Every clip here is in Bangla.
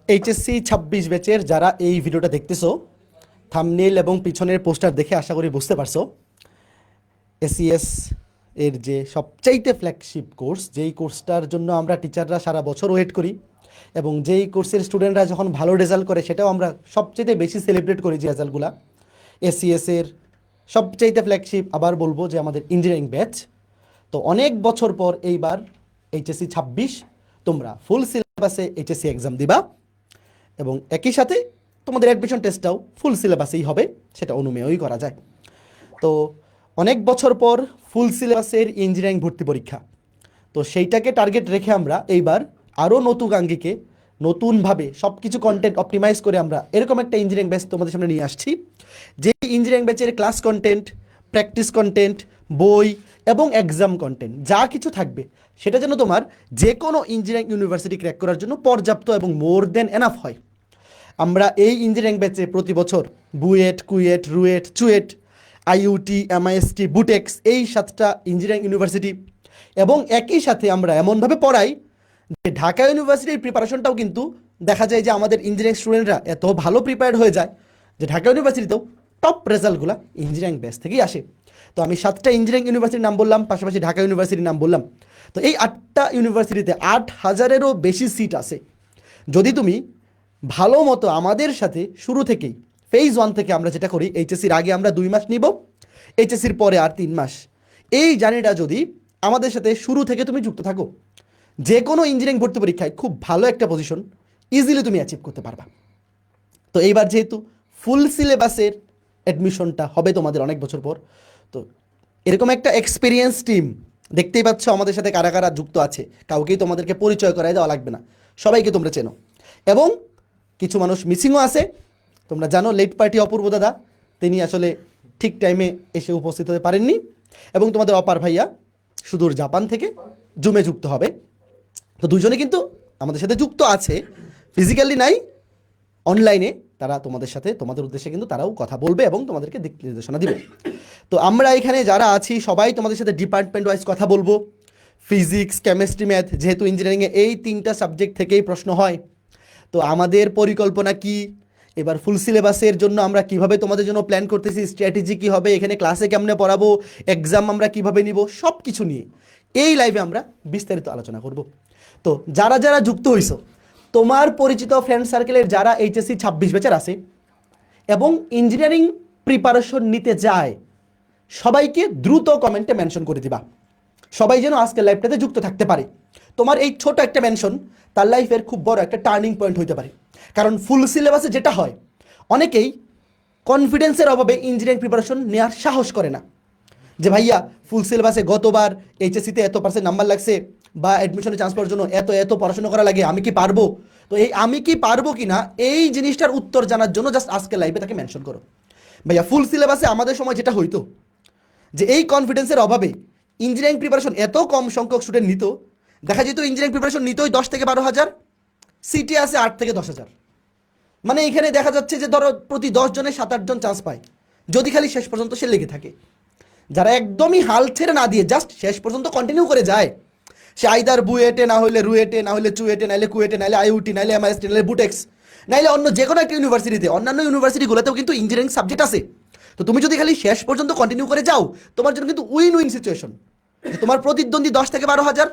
এইচএসসি 26 ব্যাচের যারা এই ভিডিওটা দেখতেছো, থাম্বনেল এবং পিছনের পোস্টার দেখে আশা করি বুঝতে পারছো এসিএস এর যে সবচাইতে ফ্ল্যাগশিপ কোর্স, যেই কোর্সটার জন্য আমরা টিচাররা সারা বছর ওয়েট করি এবং যেই কোর্সের স্টুডেন্টরা যখন ভালো রেজাল্ট করে সেটাও আমরা সবচাইতে বেশি সেলিব্রেট করি যে রেজাল্টগুলো এসিএস এর সবচাইতে ফ্ল্যাগশিপ। আবার বলবো যে আমাদের ইঞ্জিনিয়ারিং ব্যাচ। তো অনেক বছর পর এইবার এইচএসসি 26 তোমরা ফুল সিলেবাসে এইচএসসি এক্সাম দিবা এবং একই সাথে তোমাদের অ্যাডমিশন টেস্টটাও ফুল সিলেবাসেই হবে, সেটা অনুমেয়ই করা যায়। তো অনেক বছর পর ফুল সিলেবাসের ইঞ্জিনিয়ারিং ভর্তি পরীক্ষা, তো সেইটাকে টার্গেট রেখে আমরা এইবার আরও নতুন আঙ্গিকে নতুনভাবে সব কিছু কন্টেন্ট অপটিমাইজ করে আমরা এরকম একটা ইঞ্জিনিয়ারিং ব্যাচ তোমাদের সামনে নিয়ে আসছি, যে ইঞ্জিনিয়ারিং ব্যাচের ক্লাস কন্টেন্ট, প্র্যাকটিস কন্টেন্ট, বই এবং এক্সাম কন্টেন্ট যা কিছু থাকবে সেটা যেন তোমার যে কোনো ইঞ্জিনিয়ারিং ইউনিভার্সিটি ক্র্যাক করার জন্য পর্যাপ্ত এবং মোর দেন এনাফ হয়। আমরা এই ইঞ্জিনিয়ারিং ব্যাচে প্রতি বছর বুয়েট, কুয়েট, রুয়েট, চুয়েট, আইইউটি, এমআইএসটি, বুটেক্স এই 7টা ইঞ্জিনিয়ারিং ইউনিভার্সিটি এবং একই সাথে আমরা এমনভাবে পড়াই যে ঢাকা ইউনিভার্সিটির প্রিপারেশনটাও কিন্তু দেখা যায় যে আমাদের ইঞ্জিনিয়ারিং স্টুডেন্টরা এত ভালো প্রিপেয়ার্ড হয়ে যায় যে ঢাকা ইউনিভার্সিটিতেও টপ রেজাল্টগুলো ইঞ্জিনিয়ারিং ব্যাচ থেকেই আসে। তো আমি 7টা ইঞ্জিনিয়ারিং ইউনিভার্সিটির নাম বললাম, পাশাপাশি ঢাকা ইউনিভার্সিটির নাম বললাম। তো এই 8টা ইউনিভার্সিটিতে 8,000-এরও বেশি সিট আছে। যদি তুমি ভালো মতো আমাদের সাথে শুরু থেকেই ফেজ 1 থেকে আমরা যেটা করি, এইচএসসির আগে আমরা 2 মাস নিব, এইচএসসির পরে আর 3 মাস, এই জার্নিটা যদি আমাদের সাথে শুরু থেকে তুমি যুক্ত থাকো, যে কোনো ইঞ্জিনিয়ারিং ভর্তি পরীক্ষায় খুব ভালো একটা পজিশন ইজিলি তুমি অ্যাচিভ করতে পারবা। তো এইবার যেহেতু ফুল সিলেবাসের অ্যাডমিশনটা হবে তোমাদের অনেক বছর পর, তো এরকম একটা এক্সপিরিয়েন্স টিম দেখতেই পাচ্ছ আমাদের সাথে কারা কারা যুক্ত আছে, কাউকেই তোমাদেরকে পরিচয় করাই দেওয়া লাগবে না, সবাইকে তোমরা চেনো। এবং কিছু মানুষ মিসিংও আছে, তোমরা জানো লেট পার্টি অপূর্ব দাদা, তিনি আসলে ঠিক টাইমে এসে উপস্থিত হতে পারেননি, এবং তোমাদের অপার ভাইয়া সুদূর জাপান থেকে জুমে যুক্ত হবে। তো দুজনে কিন্তু আমাদের সাথে যুক্ত আছে, ফিজিক্যালি নাই, অনলাইনে তারা তোমাদের সাথে তোমাদের উদ্দেশ্যে কিন্তু তারাও কথা বলবে এবং তোমাদেরকে দিক নির্দেশনা দিবে। তো আমরা এখানে যারা আছি সবাই তোমাদের সাথে ডিপার্টমেন্ট ওয়াইজ কথা বলবো। ফিজিক্স, কেমিস্ট্রি, ম্যাথ, যেহেতু ইঞ্জিনিয়ারিংয়ে এই 3টা সাবজেক্ট থেকেই প্রশ্ন হয়, তো আমাদের পরিকল্পনা কি, এবার ফুল সিলেবাসের জন্য আমরা কিভাবে তোমাদের জন্য প্ল্যান করতেছি, স্ট্র্যাটেজি কী হবে, এখানে ক্লাসে কেমনে পড়াবো, এক্সাম আমরা কিভাবে নিব, সব কিছু নিয়ে এই লাইভে আমরা বিস্তারিত আলোচনা করব। তো যারা যারা যুক্ত হইছো, তোমার পরিচিত ফ্রেন্ড সার্কেলের যারা এইচএসসি 26 ব্যাচের আছে এবং ইঞ্জিনিয়ারিং প্রিপারেশন নিতে যায়, সবাইকে দ্রুত কমেন্টে মেনশন করে দিবা, সবাই যেন আজকের লাইভটাতে যুক্ত থাকতে পারে। তোমার এই ছোট একটা মেনশন তার লাইফের খুব বড় একটা টার্নিং পয়েন্ট হইতে পারে। কারণ ফুল সিলেবাসে যেটা হয়, অনেকেই কনফিডেন্সের অভাবে ইঞ্জিনিয়ারিং প্রিপারেশন নেওয়ার সাহস করে না, যে ভাইয়া ফুল সিলেবাসে গতবার এইচএসসিতে এত % নাম্বার লাগছে, বা অ্যাডমিশনে চান্স পাওয়ার জন্য এত এত পড়াশোনা করা লাগে, আমি কি পারবো? তো এই আমি কি পারবো কি না এই জিনিসটার উত্তর জানার জন্য জাস্ট আজকে লাইভে তাকে মেনশন করো। ভাইয়া ফুল সিলেবাসে আমাদের সময় যেটা হইতো, যে এই কনফিডেন্সের অভাবে ইঞ্জিনিয়ারিং প্রিপারেশন এত কম সংখ্যক স্টুডেন্ট নিত, দেখা যেত ইঞ্জিনিয়ারিং প্রিপারেশন নিতই 10 থেকে 12,000, সিটি আছে 8 থেকে 10,000। মানে এখানে দেখা যাচ্ছে যে ধরো প্রতি 10 জনের 7-8 জন চান্স পায়, যদি খালি শেষ পর্যন্ত সে লেগে থাকে। যারা একদমই হাল ছেড়ে না দিয়ে জাস্ট শেষ পর্যন্ত কন্টিনিউ করে যায়, সে আইদার বুয়েটে, না হলে রুয়েটে, না হলে চুয়েটে, নাহলে কুয়েটে, নাহলে আইইউটি, নাহলে এমআইএসটি, নাহলে বুটেক্স, নাহলে অন্য যে কোনো একটা ইউনিভার্সিটিতে, অন্যান্য ইউনিভার্সিটিগুলোতেও কিন্তু ইঞ্জিনিয়ারিং সাবজেক্ট আছে। তো তুমি যদি খালি শেষ পর্যন্ত কন্টিনিউ করে যাও, তোমার জন্য কিন্তু উইন উইন সিচুয়েশন। তোমার প্রতিদ্বন্দ্বী 10 থেকে 12,000,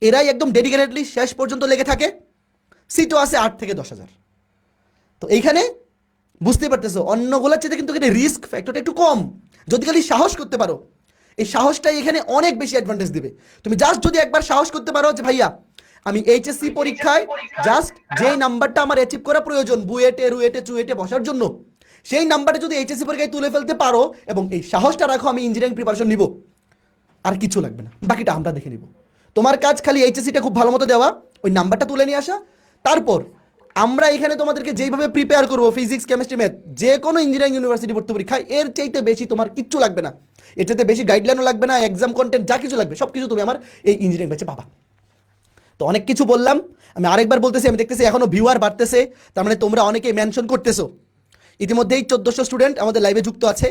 এরাই একদম ডেডিকেটেডলি শেষ পর্যন্ত লেগে থাকে, সিটও আছে 8 থেকে 10,000। তো এইখানে বুঝতেই পারতেছো অন্যগুলোর চেয়ে কিন্তু এখানে রিস্ক ফ্যাক্টরটা একটু কম। যদি খালি সাহস করতে পারো, এই সাহসটাই এখানে অনেক বেশি অ্যাডভান্টেজ দিবে। তুমি জাস্ট যদি একবার সাহস করতে পারো যে ভাইয়া আমি এইচএসসি পরীক্ষায় জাস্ট যেই নাম্বারটা আমার অ্যাচিভ করা প্রয়োজন বুয়েটে, রুয়েটে, চুয়েটে বসার জন্য, সেই নাম্বারটা যদি এইচএসসি পরীক্ষায় তুলে ফেলতে পারো এবং এই সাহসটা রাখো আমি ইঞ্জিনিয়ারিং প্রিপারেশন নিব, আর কিছু লাগবে না, বাকিটা আমরা দেখে নিব। তোমার কাজ খালি এইচএসসিটা খুব ভালো মতো দেওয়া, ওই নাম্বারটা তুলে নিয়ে আসা, তারপর আমরা এখানে তোমাদেরকে যেইভাবে প্রিপেয়ার করবো ফিজিক্স, কেমিস্ট্রি, ম্যাথ, যে কোনো ইঞ্জিনিয়ারিং ইউনিভার্সিটি ভর্তি পরীক্ষায় এর চাইতে বেশি তোমার কিচ্ছু লাগবে না, এর চাইতে বেশি গাইডলাইনও লাগবে না, এক্সাম কন্টেন্ট যা কিছু লাগবে সব কিছু তুমি আমার এই ইঞ্জিনিয়ারিং ব্যাচে পাবা। তো অনেক কিছু বললাম, আমি আরেকবার বলতেছি, আমি দেখতেছি এখনো ভিউয়ার বাড়তেছে, তার মানে তোমরা অনেকেই মেনশন করতেছো। ইতিমধ্যেই 1400 স্টুডেন্ট আমাদের লাইভে যুক্ত আছে।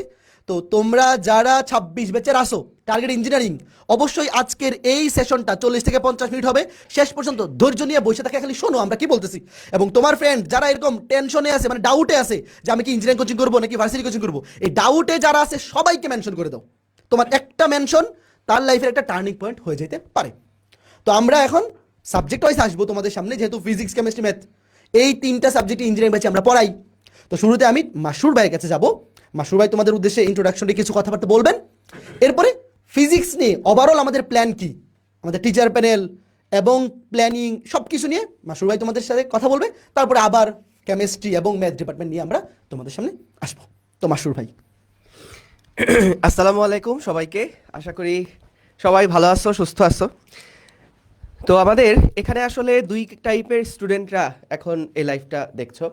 তো তোমরা যারা 26 ব্যাচের আসো টার্গেট ইঞ্জিনিয়ারিং, অবশ্যই আজকের এই সেশনটা 40 থেকে 50 মিনিট হবে, শেষ পর্যন্ত ধৈর্য নিয়ে বসে থাকে, খালি শোনো আমরা কি বলতেছি। এবং তোমার ফ্রেন্ড যারা এরকম টেনশনে আছে, মানে ডাউটে আছে যে আমি কি ইঞ্জিনিয়ারিং কোচিং করবো নাকি ভার্সিটি কোচিং করবো, এই ডাউটে যারা আছে সবাইকে মেনশন করে দাও। তোমার একটা মেনশন তার লাইফের একটা টার্নিং পয়েন্ট হয়ে যেতে পারে। তো আমরা এখন সাবজেক্ট ওয়াইজ আসবো তোমাদের সামনে, যেহেতু ফিজিক্স কেমিস্ট্রি ম্যাথ এই তিনটা সাবজেক্ট ইঞ্জিনিয়ারিং ব্যাচে আমরা পড়াই। তো শুরুতে আমি মাসুর ভাইয়ের কাছে যাব। মাসুর ভাই তোমাদের উদ্দেশ্যে ইন্ট্রোডাকশনে কিছু কথাবার্তা বলবেন, এরপরে ফিজিক্স নিয়ে ওভারঅল আমাদের প্ল্যান কি, আমাদের টিচার প্যানেল এবং প্ল্যানিং সব কিছু নিয়ে মাসুর ভাই তোমাদের সাথে কথা বলবে। তারপরে আবার কেমিস্ট্রি এবং ম্যাথ ডিপার্টমেন্ট নিয়ে আমরা তোমাদের সামনে আসবো। তো মাসুর ভাই। আসসালামু আলাইকুম সবাইকে, আশা করি সবাই ভালো আছো, সুস্থ আছো। তো আমাদের এখানে আসলে দুই টাইপের স্টুডেন্টরা এখন এই লাইফটা দেখছো।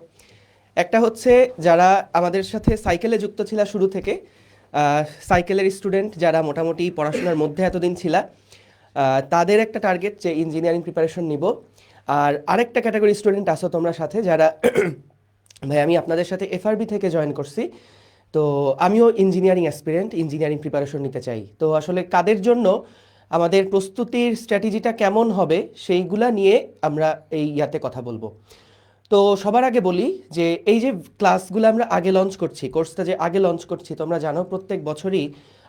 একটা হচ্ছে যারা আমাদের সাথে সাইকেলে যুক্ত ছিল শুরু থেকে, সাইকেলের স্টুডেন্ট যারা মোটামুটি পড়াশোনার মধ্যে এতদিন ছিল, তাদের একটা টার্গেট যে ইঞ্জিনিয়ারিং প্রিপারেশন নিব। আর আরেকটা ক্যাটাগরি স্টুডেন্ট আসো তোমরা সাথে, যারা ভাই আমি আপনাদের সাথে এফআরবি থেকে জয়েন করছি, তো আমিও ইঞ্জিনিয়ারিং অ্যাসপিরেন্ট, ইঞ্জিনিয়ারিং প্রিপারেশন নিতে চাই। তো আসলে কাদের জন্য আমাদের প্রস্তুতির স্ট্র্যাটেজিটা কেমন হবে সেইগুলা নিয়ে আমরা এই ইয়াতে কথা বলবো। তো সবার আগে বলি যে এই যে ক্লাসগুলো আমরা আগে লঞ্চ করছি, কোর্সটা যে আগে লঞ্চ করছি, তোমরা জানো প্রত্যেক বছরই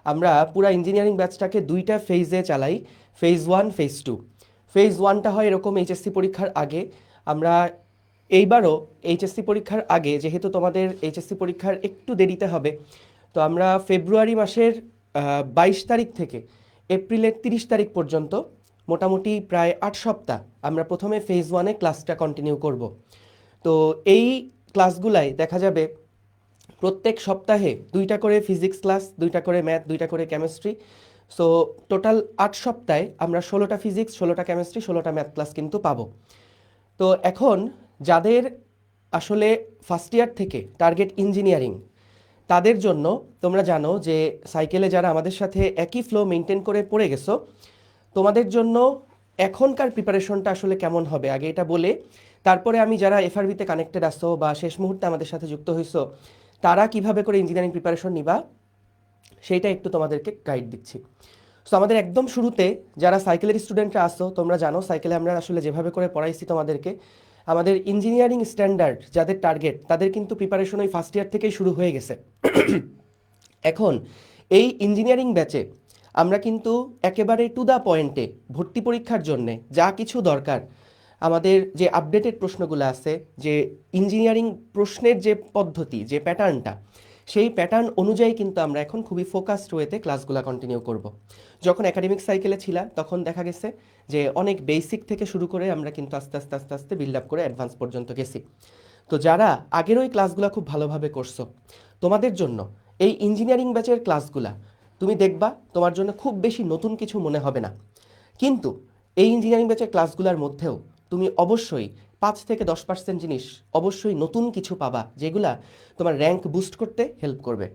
আমরা পুরা ইঞ্জিনিয়ারিং ব্যাচটাকে দুইটা ফেজে চালাই, ফেজ 1 ফেজ 2। ফেজ 1টা হয় এরকম এইচএসসি পরীক্ষার আগে। আমরা এইবারও এইচএসসি পরীক্ষার আগে, যেহেতু তোমাদের এইচএসসি পরীক্ষার একটু দেরিতে হবে, তো আমরা ফেব্রুয়ারি মাসের 22 তারিখ থেকে এপ্রিলের 30 তারিখ পর্যন্ত মোটামুটি প্রায় 8 সপ্তাহ আমরা প্রথমে ফেজ 1-এ ক্লাসটা কন্টিনিউ করব। তো এই ক্লাসগুলাই দেখা যাবে প্রত্যেক সপ্তাহে 2টা করে ফিজিক্স ক্লাস, 2টা করে ম্যাথ, 2টা করে কেমিস্ট্রি। সো টোটাল 8 সপ্তাহে আমরা 16টা ফিজিক্স, 16টা কেমিস্ট্রি, 16টা ম্যাথ ক্লাস কিন্তু পাবো। তো এখন যাদের আসলে ফার্স্ট ইয়ার থেকে টার্গেট ইঞ্জিনিয়ারিং, তাদের জন্য তোমরা জানো যে সাইকেলে যারা আমাদের সাথে একই ফ্লো মেনটেন করে পড়ে গেছো, তোমাদের জন্য এখনকার প্রিপারেশনটা আসলে কেমন হবে আগে এটা বলে, তারপরে আমি যারা এফআরবিতে কানেক্টেড আসছো বা শেষ মুহূর্তে আমাদের সাথে যুক্ত হইছো, তারা কিভাবে করে ইঞ্জিনিয়ারিং প্রিপারেশন নিবা সেইটা একটু তোমাদেরকে গাইড দিচ্ছি। সো আমাদের একদম শুরুতে যারা সাইকেলের স্টুডেন্টরা আসো, তোমরা জানো সাইকেলে আমরা আসলে যেভাবে করে পড়াইছি তোমাদেরকে, আমাদের ইঞ্জিনিয়ারিং স্ট্যান্ডার্ড যাদের টার্গেট তাদের কিন্তু প্রিপারেশন ওই ফার্স্ট ইয়ার থেকেই শুরু হয়ে গেছে। এখন এই ইঞ্জিনিয়ারিং ব্যাচে আমরা কিন্তু একেবারে টু দ্য পয়েন্টে ভর্তি পরীক্ষার জন্যে যা কিছু দরকার, আমাদের যে আপডেটেড প্রশ্নগুলো আছে, যে ইঞ্জিনিয়ারিং প্রশ্নের যে পদ্ধতি, যে প্যাটার্নটা, সেই প্যাটার্ন অনুযায়ী কিন্তু আমরা এখন খুবই ফোকাসড ওয়েতে ক্লাসগুলো কন্টিনিউ করব। যখন একাডেমিক সাইকেলে ছিলাম তখন দেখা গেছে যে অনেক বেসিক থেকে শুরু করে আমরা কিন্তু আস্তে আস্তে আস্তে আস্তে বিল্ড আপ করে অ্যাডভান্স পর্যন্ত গেছি। তো যারা আগের ওই ক্লাসগুলো খুব ভালোভাবে করছো, তোমাদের জন্য এই ইঞ্জিনিয়ারিং ব্যাচের ক্লাসগুলা তুমি দেখবা তোমার জন্য খুব বেশি নতুন কিছু মনে হবে না, কিন্তু এই ইঞ্জিনিয়ারিং ব্যাচের ক্লাসগুলোর মধ্যেও তুমি অবশ্যই 5 থেকে 10% জিনিস অবশ্যই নতুন কিছু পাবা, যেগুলা তোমার র্যাঙ্ক বুস্ট করতে হেল্প করবে।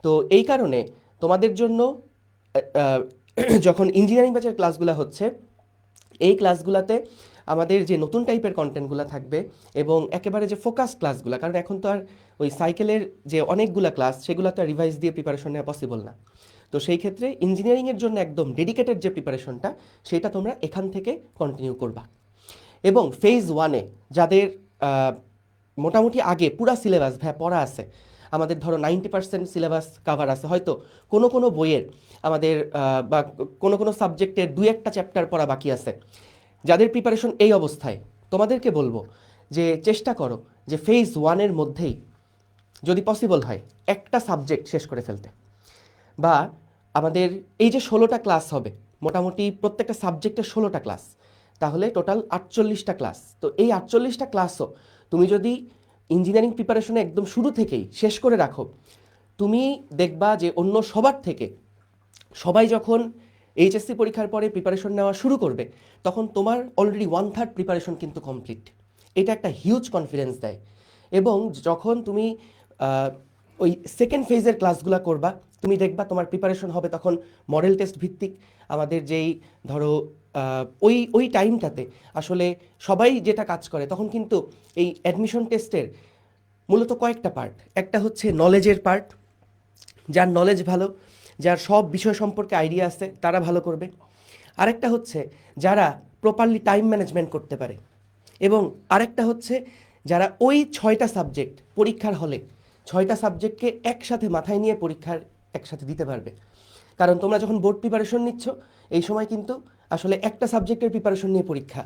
তো এই কারণে তোমাদের জন্য যখন ইঞ্জিনিয়ারিং ব্যাচের ক্লাসগুলো হচ্ছে, এই ক্লাসগুলোতে আমাদের যে নতুন টাইপের কন্টেন্টগুলো থাকবে এবং একেবারে যে ফোকাস ক্লাসগুলো, কারণ এখন তো আর ওই সাইকেলের যে অনেকগুলো ক্লাস সেগুলো তো আর রিভাইজ দিয়ে প্রিপারেশন নেওয়া পসিবল না। তো সেই ক্ষেত্রে ইঞ্জিনিয়ারিংয়ের জন্য একদম ডেডিকেটেড যে প্রিপারেশনটা, সেটা তোমরা এখান থেকে কন্টিনিউ করবা। এবং ফেজ 1-এ যাদের মোটামুটি আগে পুরা সিলেবাস পড়া আছে, আমাদের ধরো 90% সিলেবাস কাভার আছে, হয়তো কোনো কোনো বইয়ের আমাদের বা কোনো কোনো সাবজেক্টের 2-1টা চ্যাপ্টার পড়া বাকি আছে, যাদের প্রিপারেশন এই অবস্থায়, তোমাদেরকে বলবো যে চেষ্টা করো যে ফেজ 1-এর মধ্যেই যদি পসিবল হয় একটা সাবজেক্ট শেষ করে ফেলতে। বা আমাদের এই যে 16টা ক্লাস হবে, মোটামুটি প্রত্যেকটা সাবজেক্টের 16টা ক্লাস, তাহলে টোটাল 48টা ক্লাস। তো এই 48টা ক্লাসও তুমি যদি ইঞ্জিনিয়ারিং প্রিপারেশনে একদম শুরু থেকেই শেষ করে রাখো, তুমি দেখবা যে অন্য সবার থেকে সবাই যখন এইচএসসি পরীক্ষার পরে প্রিপারেশন নেওয়া শুরু করবে, তখন তোমার অলরেডি 1/3 প্রিপারেশন কিন্তু কমপ্লিট। এটা একটা হিউজ কনফিডেন্স দেয়। এবং যখন তুমি ওই সেকেন্ড ফেজের ক্লাসগুলো করবা, তুমি দেখবা তোমার প্রিপারেশন হবে তখন মডেল টেস্ট ভিত্তিক। আমাদের যেই ধরো ওই ওই টাইমটাতে আসলে সবাই যেটা কাজ করে, তখন কিন্তু এই অ্যাডমিশন টেস্টের মূলত কয়েকটা পার্ট। একটা হচ্ছে নলেজের পার্ট, যার নলেজ ভালো, যার সব বিষয় সম্পর্কে আইডিয়া আছে, তারা ভালো করবে। আরেকটা হচ্ছে যারা প্রপারলি টাইম ম্যানেজমেন্ট করতে পারে, এবং আরেকটা হচ্ছে যারা ওই 6টা সাবজেক্ট পরীক্ষার হলে 6টা সাবজেক্টকে একসাথে মাথায় নিয়ে পরীক্ষার একসাথে দিতে পারবে। কারণ তোমরা যখন বোর্ড প্রিপারেশন নিচ্ছ, এই সময় কিন্তু আসলে একটা সাবজেক্টের প্রিপারেশন নিয়ে পরীক্ষা।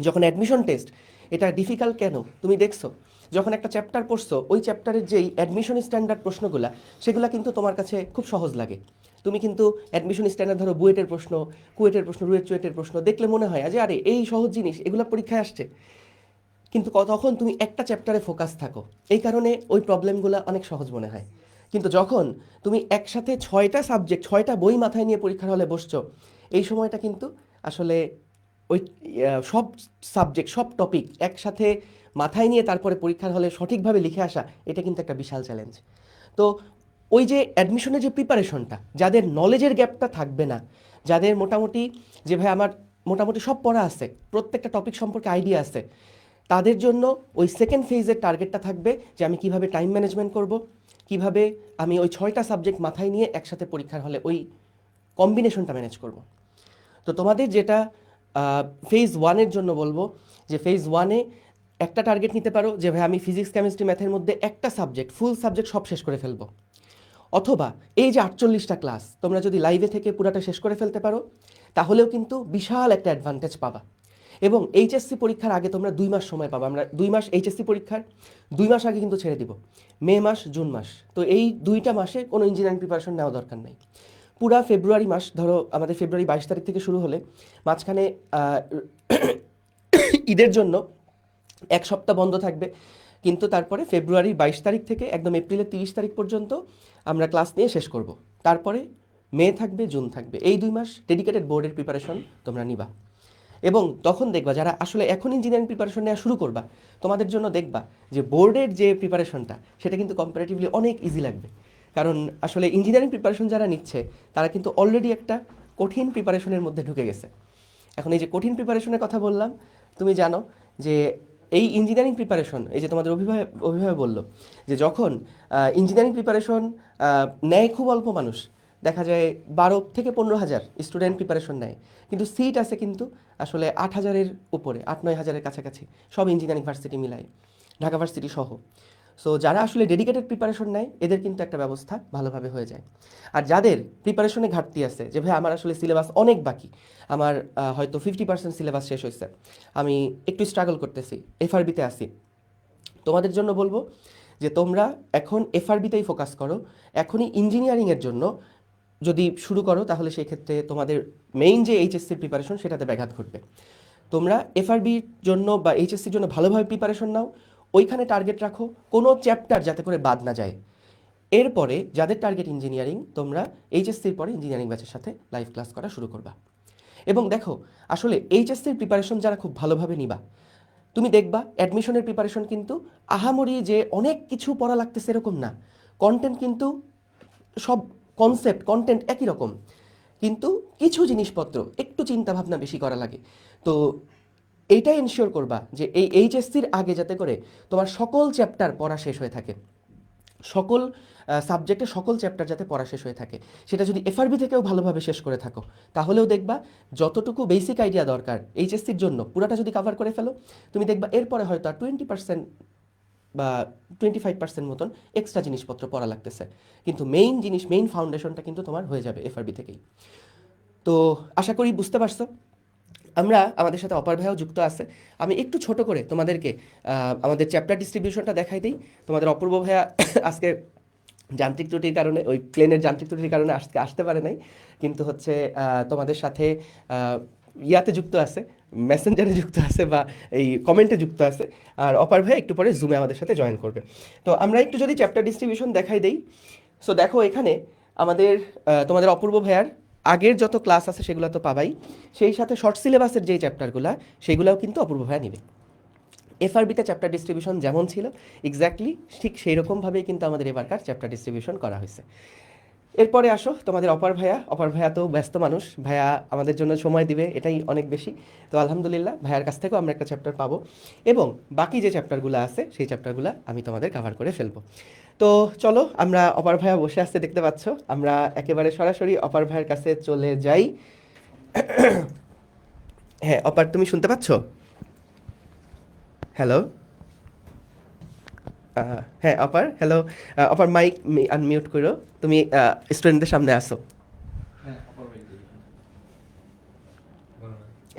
যখন অ্যাডমিশন টেস্ট, এটা ডিফিকাল্ট কেন তুমি দেখছো, যখন একটা চ্যাপ্টার পড়ছো, ওই চ্যাপ্টারের যেই অ্যাডমিশন স্ট্যান্ডার্ড প্রশ্নগুলা, সেগুলো কিন্তু তোমার কাছে খুব সহজ লাগে। তুমি কিন্তু অ্যাডমিশন স্ট্যান্ডার্ড ধরো বুয়েটের প্রশ্ন, কুয়েটের প্রশ্ন, রুয়েট চুয়েটের প্রশ্ন দেখলে মনে হয় যে আরে এই সহজ জিনিস, এগুলো পরীক্ষায় আসছে। কিন্তু তখন তুমি একটা চ্যাপ্টারে ফোকাস থাকো, এই কারণে ওই প্রবলেমগুলো অনেক সহজ মনে হয়। কিন্তু যখন তুমি একসাথে 6টা সাবজেক্ট, 6টা বই মাথায় নিয়ে পরীক্ষার হলে বসছো, এই সময়টা কিন্তু আসলে ওই সব সাবজেক্ট, সব টপিক একসাথে মাথায় নিয়ে তারপরে পরীক্ষার হলে সঠিকভাবে লিখে আসা, এটা কিন্তু একটা বিশাল চ্যালেঞ্জ। তো ওই যে অ্যাডমিশনের যে প্রিপারেশনটা, যাদের নলেজের গ্যাপটা থাকবে না, যাদের মোটামুটি যে ভাই আমার মোটামুটি সব পড়া আছে, প্রত্যেকটা টপিক সম্পর্কে আইডিয়া আছে, তাদের জন্য ওই সেকেন্ড ফেজের টার্গেটটা থাকবে যে আমি কিভাবে টাইম ম্যানেজমেন্ট করব, কিভাবে আমি ওই 6টা সাবজেক্ট মাথায় নিয়ে একসাথে পরীক্ষার হলে ওই কম্বিনেশনটা ম্যানেজ করব। তো তোমাদের যেটা ফেজ ওয়ানের জন্য বলবো, যে ফেজ ওয়ানে একটা টার্গেট নিতে পারো যে ভাই আমি ফিজিক্স কেমিস্ট্রি ম্যাথের মধ্যে একটা সাবজেক্ট, ফুল সাবজেক্ট সব শেষ করে ফেলবো। অথবা এই যে 48টা ক্লাস তোমরা যদি লাইভে থেকে পুরাটা শেষ করে ফেলতে পারো, তাহলেও কিন্তু বিশাল একটা অ্যাডভান্টেজ পাবা। এবং এইচএসসি পরীক্ষার আগে তোমরা 2 মাস সময় পাবা। আমরা 2 মাস এইচএসসি পরীক্ষার 2 মাস আগে কিন্তু ছেড়ে দিব, মে মাস, জুন মাস। তো এই 2টা মাসে কোনো ইঞ্জিনিয়ারিং প্রিপারেশন নেওয়া দরকার নাই। পুরা ফেব্রুয়ারি মাস, ধরো আমাদের ফেব্রুয়ারি 22 তারিখ থেকে শুরু হলে, মাঝখানে ঈদের জন্য 1 সপ্তাহ বন্ধ থাকবে, কিন্তু তারপরে ফেব্রুয়ারি 22 তারিখ থেকে একদম এপ্রিলের 30 তারিখ পর্যন্ত আমরা ক্লাস নিয়ে শেষ করব। তারপরে মে থাকবে, জুন থাকবে, এই 2 মাস ডেডিকেটেড বোর্ডের প্রিপারেশন তোমরা নিবা। এবং তখন দেখবা যারা আসলে এখন ইঞ্জিনিয়ারিং প্রিপারেশন নেওয়া শুরু করবা, তোমাদের জন্য দেখবা যে বোর্ডের যে প্রিপারেশনটা, সেটা কিন্তু কম্পারেটিভলি অনেক ইজি লাগবে। কারণ আসলে ইঞ্জিনিয়ারিং প্রিপারেশন যারা নিচ্ছে, তারা কিন্তু অলরেডি একটা কঠিন প্রিপারেশনের মধ্যে ঢুকে গেছে। এখন এই যে কঠিন প্রিপারেশনের কথা বললাম, তুমি জানো যে এই ইঞ্জিনিয়ারিং প্রিপারেশন, এই যে তোমাদের অভিভাবক বললো যে যখন ইঞ্জিনিয়ারিং প্রিপারেশন নেয় খুব অল্প মানুষ, দেখা যায় 12 থেকে 15,000 স্টুডেন্ট প্রিপারেশন নেয়, কিন্তু সিট আছে কিন্তু আসলে 8,000-এর উপরে, 8-9,000-এর কাছাকাছি, সব ইঞ্জিনিয়ারিং ভার্সিটি মিলাই, ঢাকা ভার্সিটি সহ। সো যারা আসলে ডেডিকেটেড প্রিপারেশন নেয়, এদের কিন্তু একটা ব্যবস্থা ভালোভাবে হয়ে যায়। আর যাদের প্রিপারেশনে ঘাটতি আছে, যে ভাই আমার আসলে সিলেবাস অনেক বাকি, আমার হয়তো 50% সিলেবাস শেষ হয়েছে, আমি একটু স্ট্রাগল করতেছি, এফআরবিতে আসি, তোমাদের জন্য বলবো যে তোমরা এখন এফআরবিতেই ফোকাস করো। এখনই ইঞ্জিনিয়ারিংয়ের জন্য যদি শুরু করো, তাহলে সেই ক্ষেত্রে তোমাদের মেইন যে এইচএসসির প্রিপারেশন, সেটাতে ব্যাঘাত ঘটবে। তোমরা এফআরবির জন্য বা এইচএসসির জন্য ভালোভাবে প্রিপারেশন নাও, ওইখানে টার্গেট রাখো কোনো চ্যাপ্টার যাতে করে বাদ না যায়। এরপরে যাদের টার্গেট ইঞ্জিনিয়ারিং, তোমরা এইচএসসির পরে ইঞ্জিনিয়ারিং ব্যাচের সাথে লাইভ ক্লাস করা শুরু করবা। এবং দেখো আসলে এইচএসসির প্রিপারেশন যারা খুব ভালোভাবে নিবা, তুমি দেখবা অ্যাডমিশনের প্রিপারেশন কিন্তু আহামরি যে অনেক কিছু পড়া লাগতেছে এরকম না। কন্টেন্ট কিন্তু সব কন্টেন্ট একই রকম, কিন্তু কিছু জিনিসপত্র একটু চিন্তা ভাবনা বেশি করা লাগে। তো এইটাই এনশিওর করবা যে এই এইচএসসির আগে যাতে করে তোমার সকল চ্যাপ্টার পড়া শেষ হয়ে থাকে, সকল সাবজেক্টে সকল চ্যাপ্টার যাতে পড়া শেষ হয়ে থাকে। সেটা যদি এফআরবি থেকেও ভালোভাবে শেষ করে থাকো, তাহলেও দেখবা যতটুকু বেসিক আইডিয়া দরকার এইচএসসির জন্য, পুরাটা যদি কভার করে ফেলো, তুমি দেখবা এরপরে হয়তো আর 20% বা 25% মতন এক্সট্রা জিনিসপত্র পড়া লাগতেছে, কিন্তু মেইন জিনিস, মেইন ফাউন্ডেশনটা কিন্তু তোমার হয়ে যাবে এফআরবি থেকেই। তো আশা করি বুঝতে পারছো। আমরা আমাদের সাথে অপার ভাইও যুক্ত আছে। আমি একটু ছোট করে তোমাদেরকে আমাদের চ্যাপ্টার ডিস্ট্রিবিউশনটা দেখাই দিই। তোমাদের অপূর্ব ভাইয়া আজকে যান্ত্রিক ত্রুটির কারণে, ওই প্লেনের যান্ত্রিক ত্রুটির কারণে আসতে পারে নাই, কিন্তু হচ্ছে তোমাদের সাথে ইয়াতে যুক্ত আছে, মেসেঞ্জারে যুক্ত আছে, বা এই কমেন্টে যুক্ত আছে। আর অপার ভাই একটু পরে জুমে আমাদের সাথে জয়েন করবে। তো আমরা একটু যদি চ্যাপ্টার ডিস্ট্রিবিউশন দেখাই দেই। সো দেখো এখানে আমাদের তোমাদের অপূর্ব ভাইয়ার আগের যত ক্লাস আছে সেগুলো তো পাবাই, সেই সাথে শর্ট সিলেবাসের যেই চ্যাপ্টারগুলো, সেগুলোও কিন্তু অপূর্ব ভাইয়া নিবে। এফআরবিতে চ্যাপ্টার ডিস্ট্রিবিউশন যেমন ছিল এক্স্যাক্টলি ঠিক সেই রকমভাবেই কিন্তু আমাদের এবারকার চ্যাপ্টার ডিস্ট্রিবিউশন করা হয়েছে। এরপরে আসো তোমাদের অপার ভাইয়া তো ব্যস্ত মানুষ, ভাইয়া আমাদের জন্য সময় দিবে এটাই অনেক বেশি। তো আলহামদুলিল্লাহ ভাইয়ার কাছ থেকেও আমরা একটা চ্যাপ্টার পাবো, এবং বাকি যে চ্যাপ্টারগুলো আছে সেই চ্যাপ্টারগুলো আমি তোমাদের কভার করে ফেলবো। তো চলো, আমরা অপার ভাইয়া বসে আসতে দেখতে পাচ্ছ, আমরা একেবারে সরাসরি অপার ভাইয়ের কাছে চলে যাই। হ্যাঁ অপার, তুমি শুনতে পাচ্ছ? হ্যালো। হ্যাঁ অপার, হ্যালো। অপার মাইক আনমিউট করো, তুমি স্টুডেন্টদের সামনে আসো।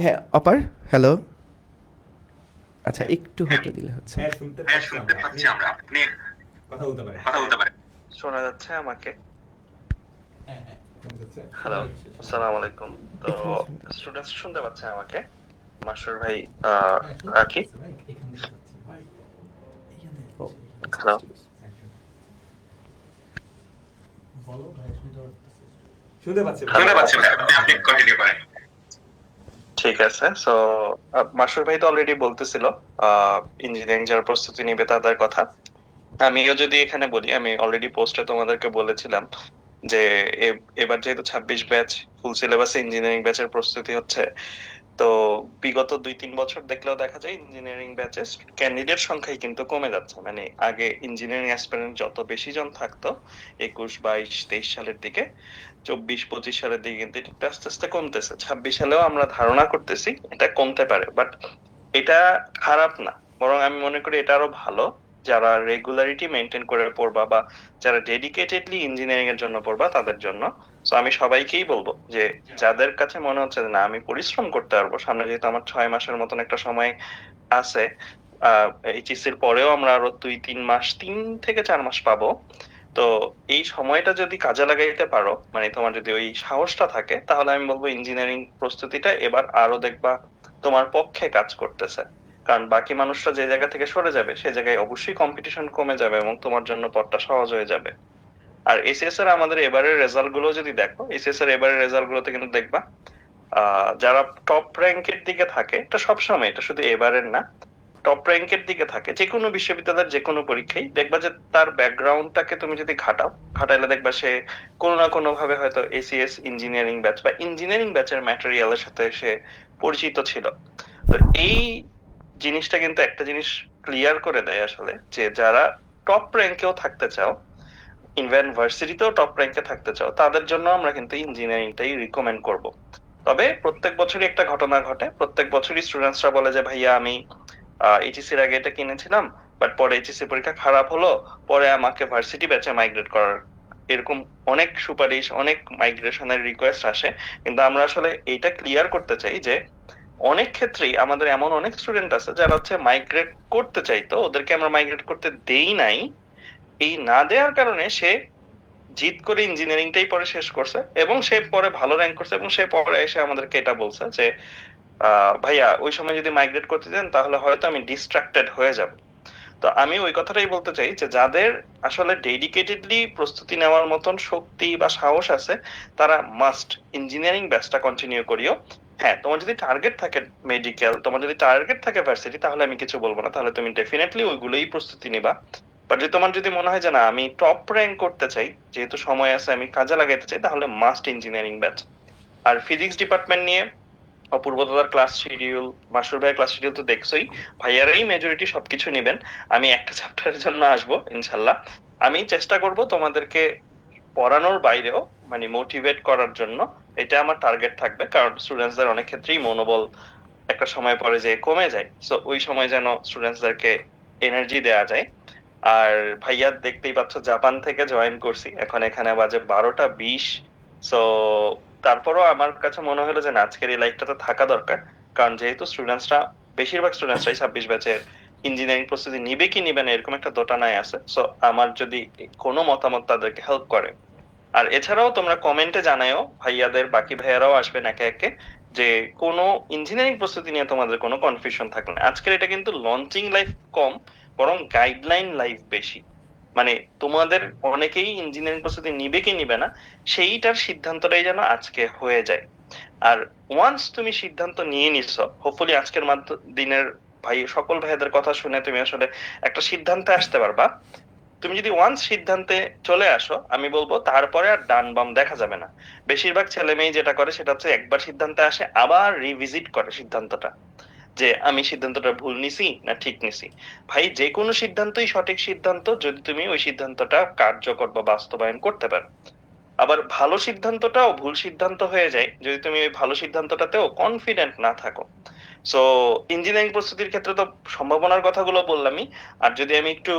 হ্যাঁ অপার, হ্যালো। আচ্ছা একটু হয়তো দিলে হচ্ছে। হ্যাঁ শুনতে পাচ্ছি আমরা, আপনি কথা বলতে পারেন। শোনা যাচ্ছে আমাকে? হ্যালো, আসসালামু আলাইকুম। তো স্টুডেন্টস শুনতে পাচ্ছে আমাকে? মাসুর ভাই, রাকি। হ্যালো, শুনতে পাচ্ছি ভাই, আপনি কন্টিনিউ করেন। ঠিক আছে। সো মাসুর ভাই তো অলরেডি বলতেছিল ইঞ্জিনিয়ারিং যারা প্রস্তুতি নিবে তাদের কথা। আমিও যদি এখানে বলি, আমি অলরেডি পোস্টে তোমাদেরকে বলেছিলাম যে এবার যেহেতু 26 ব্যাচ ফুল সিলেবাস ইঞ্জিনিয়ারিং ব্যাচের প্রস্তুতি হচ্ছে, তো বিগত 2-3 বছর দেখলেও দেখা যায় ইঞ্জিনিয়ারিং ব্যাচে ক্যান্ডিডেট সংখ্যাই কিন্তু কমে যাচ্ছে। মানে আগে ইঞ্জিনিয়ারিং অ্যাসপিরেন্ট যত বেশি জন থাকতো 21, 22, 23 সালের দিকে, 24, 25 সালের দিকে কিন্তু এটা আস্তে আস্তে কমতেছে। 26 সালেও আমরা ধারণা করতেছি এটা কমতে পারে, বাট এটা খারাপ না, বরং আমি মনে করি এটা আরো ভালো। যারা রেগুলারিটি মেনটেন করে পড়বা বা যারা ডেডিকেটেডলি ইঞ্জিনিয়ারিং এর জন্য পড়বা তাদের জন্য। তো আমি সবাইকেই বলবো যে যাদের কাছে মনে হচ্ছে যে না আমি পরিশ্রম করতে পারবো, সামনে যেহেতু আমার 6 মাসের মতন একটা সময় আছে, এইচএসসির পরেও আমরা আরো 2-3 মাস, 3 থেকে 4 মাস পাবো। তো এই সময়টা যদি কাজে লাগাইতে পারো, মানে তোমার যদি ওই সাহসটা থাকে, তাহলে আমি বলবো ইঞ্জিনিয়ারিং প্রস্তুতিটা এবার আরো দেখবা তোমার পক্ষে কাজ করতেছে। কারণ বাকি মানুষরা যে জায়গা থেকে সরে যাবে সে জায়গায় অবশ্যই কম্পিটিশন কমে যাবে এবং তোমার জন্য পথটা সহজ হয়ে যাবে। আর এসএস এর আমাদের এবারের রেজাল্ট গুলো যদি দেখো, এসএস এর এবারের রেজাল্ট গুলোতে কিন্তু দেখবা যারা টপ র্যাঙ্কের দিকে থাকে, এটা সবসময়, এটা শুধু এবারের না, টপ র্যাঙ্কের দিকে থাকে যে কোনো বিশ্ববিদ্যালয়ের যে কোনো পরীক্ষায়, দেখবা যে তার ব্যাকগ্রাউন্ডটাকে তুমি যদি ঘাটাইলে দেখবা সে কোনো না কোনো ভাবে হয়তো এসিএস ইঞ্জিনিয়ারিং ব্যাচ বা ইঞ্জিনিয়ারিং ব্যাচের ম্যাটেরিয়ালের সাথে সে পরিচিত ছিল। তো এই জিনিসটা কিন্তু একটা জিনিস ক্লিয়ার করে দেয় আসলে, যে যারা টপ র্যাঙ্কেও থাকতে চাও, ইভেন ভার্সিটিতেও টপ র্যাঙ্কে থাকতে চাও, তাদের জন্য আমরা কিন্তু ইঞ্জিনিয়ারিংটাই রিকমেন্ড করব। তবে প্রত্যেক বছরই একটা ঘটনা ঘটে, প্রত্যেক বছরই স্টুডেন্টসরা বলে যে ভাইয়া আমি এইচএসসির আগে এটা কিনেছিলাম, বাট পরে এইচএসসি পরীক্ষা খারাপ হলো, পরে আমাকে ভার্সিটি ব্যাচে মাইগ্রেট করার, এরকম অনেক সুপারিশ, অনেক মাইগ্রেশনের রিকোয়েস্ট আসে। কিন্তু আমরা আসলে এইটা ক্লিয়ার করতে চাই যে অনেক ক্ষেত্রেই আমাদের এমন অনেক স্টুডেন্ট আছে যারা হচ্ছে মাইগ্রেট করতে চাইতো, ওদেরকে আমরা মাইগ্রেট করতে দেই নাই। এই না দেওয়ার কারণে সে জিদ করে ইঞ্জিনিয়ারিংটাই পরে শেষ করছে এবং সে পরে ভালো র্যাঙ্ক করছে, এবং সে পরে এসে আমাদেরকে এটা বলছে যে ভাইয়া ওই সময় যদি মাইগ্রেট করতে দেন তাহলে হয়তো আমি ডিস্ট্রাক্টেড হয়ে যাব। তো আমি ওই কথাটাই বলতে চাই যে যাদের আসলে ডেডিকেটেডলি প্রস্তুতি নেওয়ার মতন শক্তি বা সাহস আছে, তারা মাস্ট ইঞ্জিনিয়ারিং ব্যাচটা কন্টিনিউ করিও। হ্যাঁ, তোমার যদি টার্গেট থাকে মেডিকেল, তোমার যদি টার্গেট থাকে ভার্সিটি, তাহলে আমি কিছু বলবো না, তাহলে তুমি ডেফিনেটলি ওইগুলোই প্রস্তুতি নিবা। বাট যদি তোমার যদি মনে হয় যে না আমি টপ র্যাঙ্ক করতে চাই, যেহেতু সময় আছে আমি কাজে লাগাইতে চাই, তাহলে মাস্ট ইঞ্জিনিয়ারিং ব্যাচ। আর ফিজিক্স ডিপার্টমেন্ট নিয়ে অপূর্ব দাদার ক্লাস শিডিউল, মাসুর ভাইয়ের ক্লাস শিডিউল তো দেখছোই, ভাইয়ারাই মেজরিটি সবকিছু নেবেন। আমি একটা চ্যাপ্টারের জন্য আসবো ইনশাল্লাহ। আমি চেষ্টা করব তোমাদেরকে পড়ানোর বাইরেও মানে মোটিভেট করার জন্য, এটা আমার টার্গেট থাকবে। কারণ স্টুডেন্টসদের অনেক ক্ষেত্রেই মনোবল একটা সময় পরে যে কমে যায়, সো ওই সময় যেন স্টুডেন্টসদেরকে এনার্জি দেওয়া যায়। আর ভাইয়া দেখতেই পাচ্ছ জাপান থেকে জয়েন করছি, এখন এখানে বাজে 12টা 20। সো তারপরও আমার কাছে মনে হলো যে না, আজকের এই লাইফটাতে থাকা দরকার। কারণ যেহেতু স্টুডেন্টসরা, বেশিরভাগ স্টুডেন্টসরাই 26 ব্যাচের ইঞ্জিনিয়ারিং প্রস্তুতি নিবে কি নিবে না এরকম একটা দোটানায় আছে। সো আমার যদি কোনো মতামত তাদেরকে হেল্প করে। আর এছাড়াও তোমরা কমেন্টে জানাও, ভাইয়াদের বাকি ভাইয়ারাও আসবেন একে একে, যে কোনো ইঞ্জিনিয়ারিং প্রস্তুতি নিয়ে তোমাদের কোনো কনফিউশন থাকলে না। আজকের এটা কিন্তু লঞ্চিং লাইফ কম, বরং গাইডলাইন লাইফ বেশি। মানে তোমাদের অনেকেই ইঞ্জিনিয়ারিং প্রস্তুতি নিবে কি নিবে না সেইটার সিদ্ধান্তটাই যেন আজকে হয়ে যায়। আর ওয়ান্স তুমি সিদ্ধান্ত নিয়ে নিছো, হোপফুলি আজকের দিনের ভাই সকল ভাইদের কথা শুনে তুমি আসলে একটা সিদ্ধান্তে আসতে পারবা। তুমি যদি ওয়ান্স সিদ্ধান্তে চলে আসো, আমি বলবো তারপরে আর ডান বাম দেখা যাবে না। বেশিরভাগ ছেলে মেয়ে যেটা করে সেটা হচ্ছে একবার সিদ্ধান্তে আসে আবার রিভিজিট করে সিদ্ধান্তটা, যে আমি সিদ্ধান্তটা ভুল নিছি না ঠিক নিছি। ভাই যে কোনো সিদ্ধান্তই সঠিক সিদ্ধান্ত যদি তুমি ওই সিদ্ধান্তটা কার্যকর বা বাস্তবায়ন করতে পারো। আবার ভালো সিদ্ধান্তটাও ভুল সিদ্ধান্ত হয়ে যায় যদি তুমি ওই ভালো সিদ্ধান্তটাতেও কনফিডেন্ট না থাকো। সো ইঞ্জিনিয়ারিং প্রস্তুতির ক্ষেত্রে তো সম্ভাবনার কথাগুলো বললামই। আর যদি আমি একটু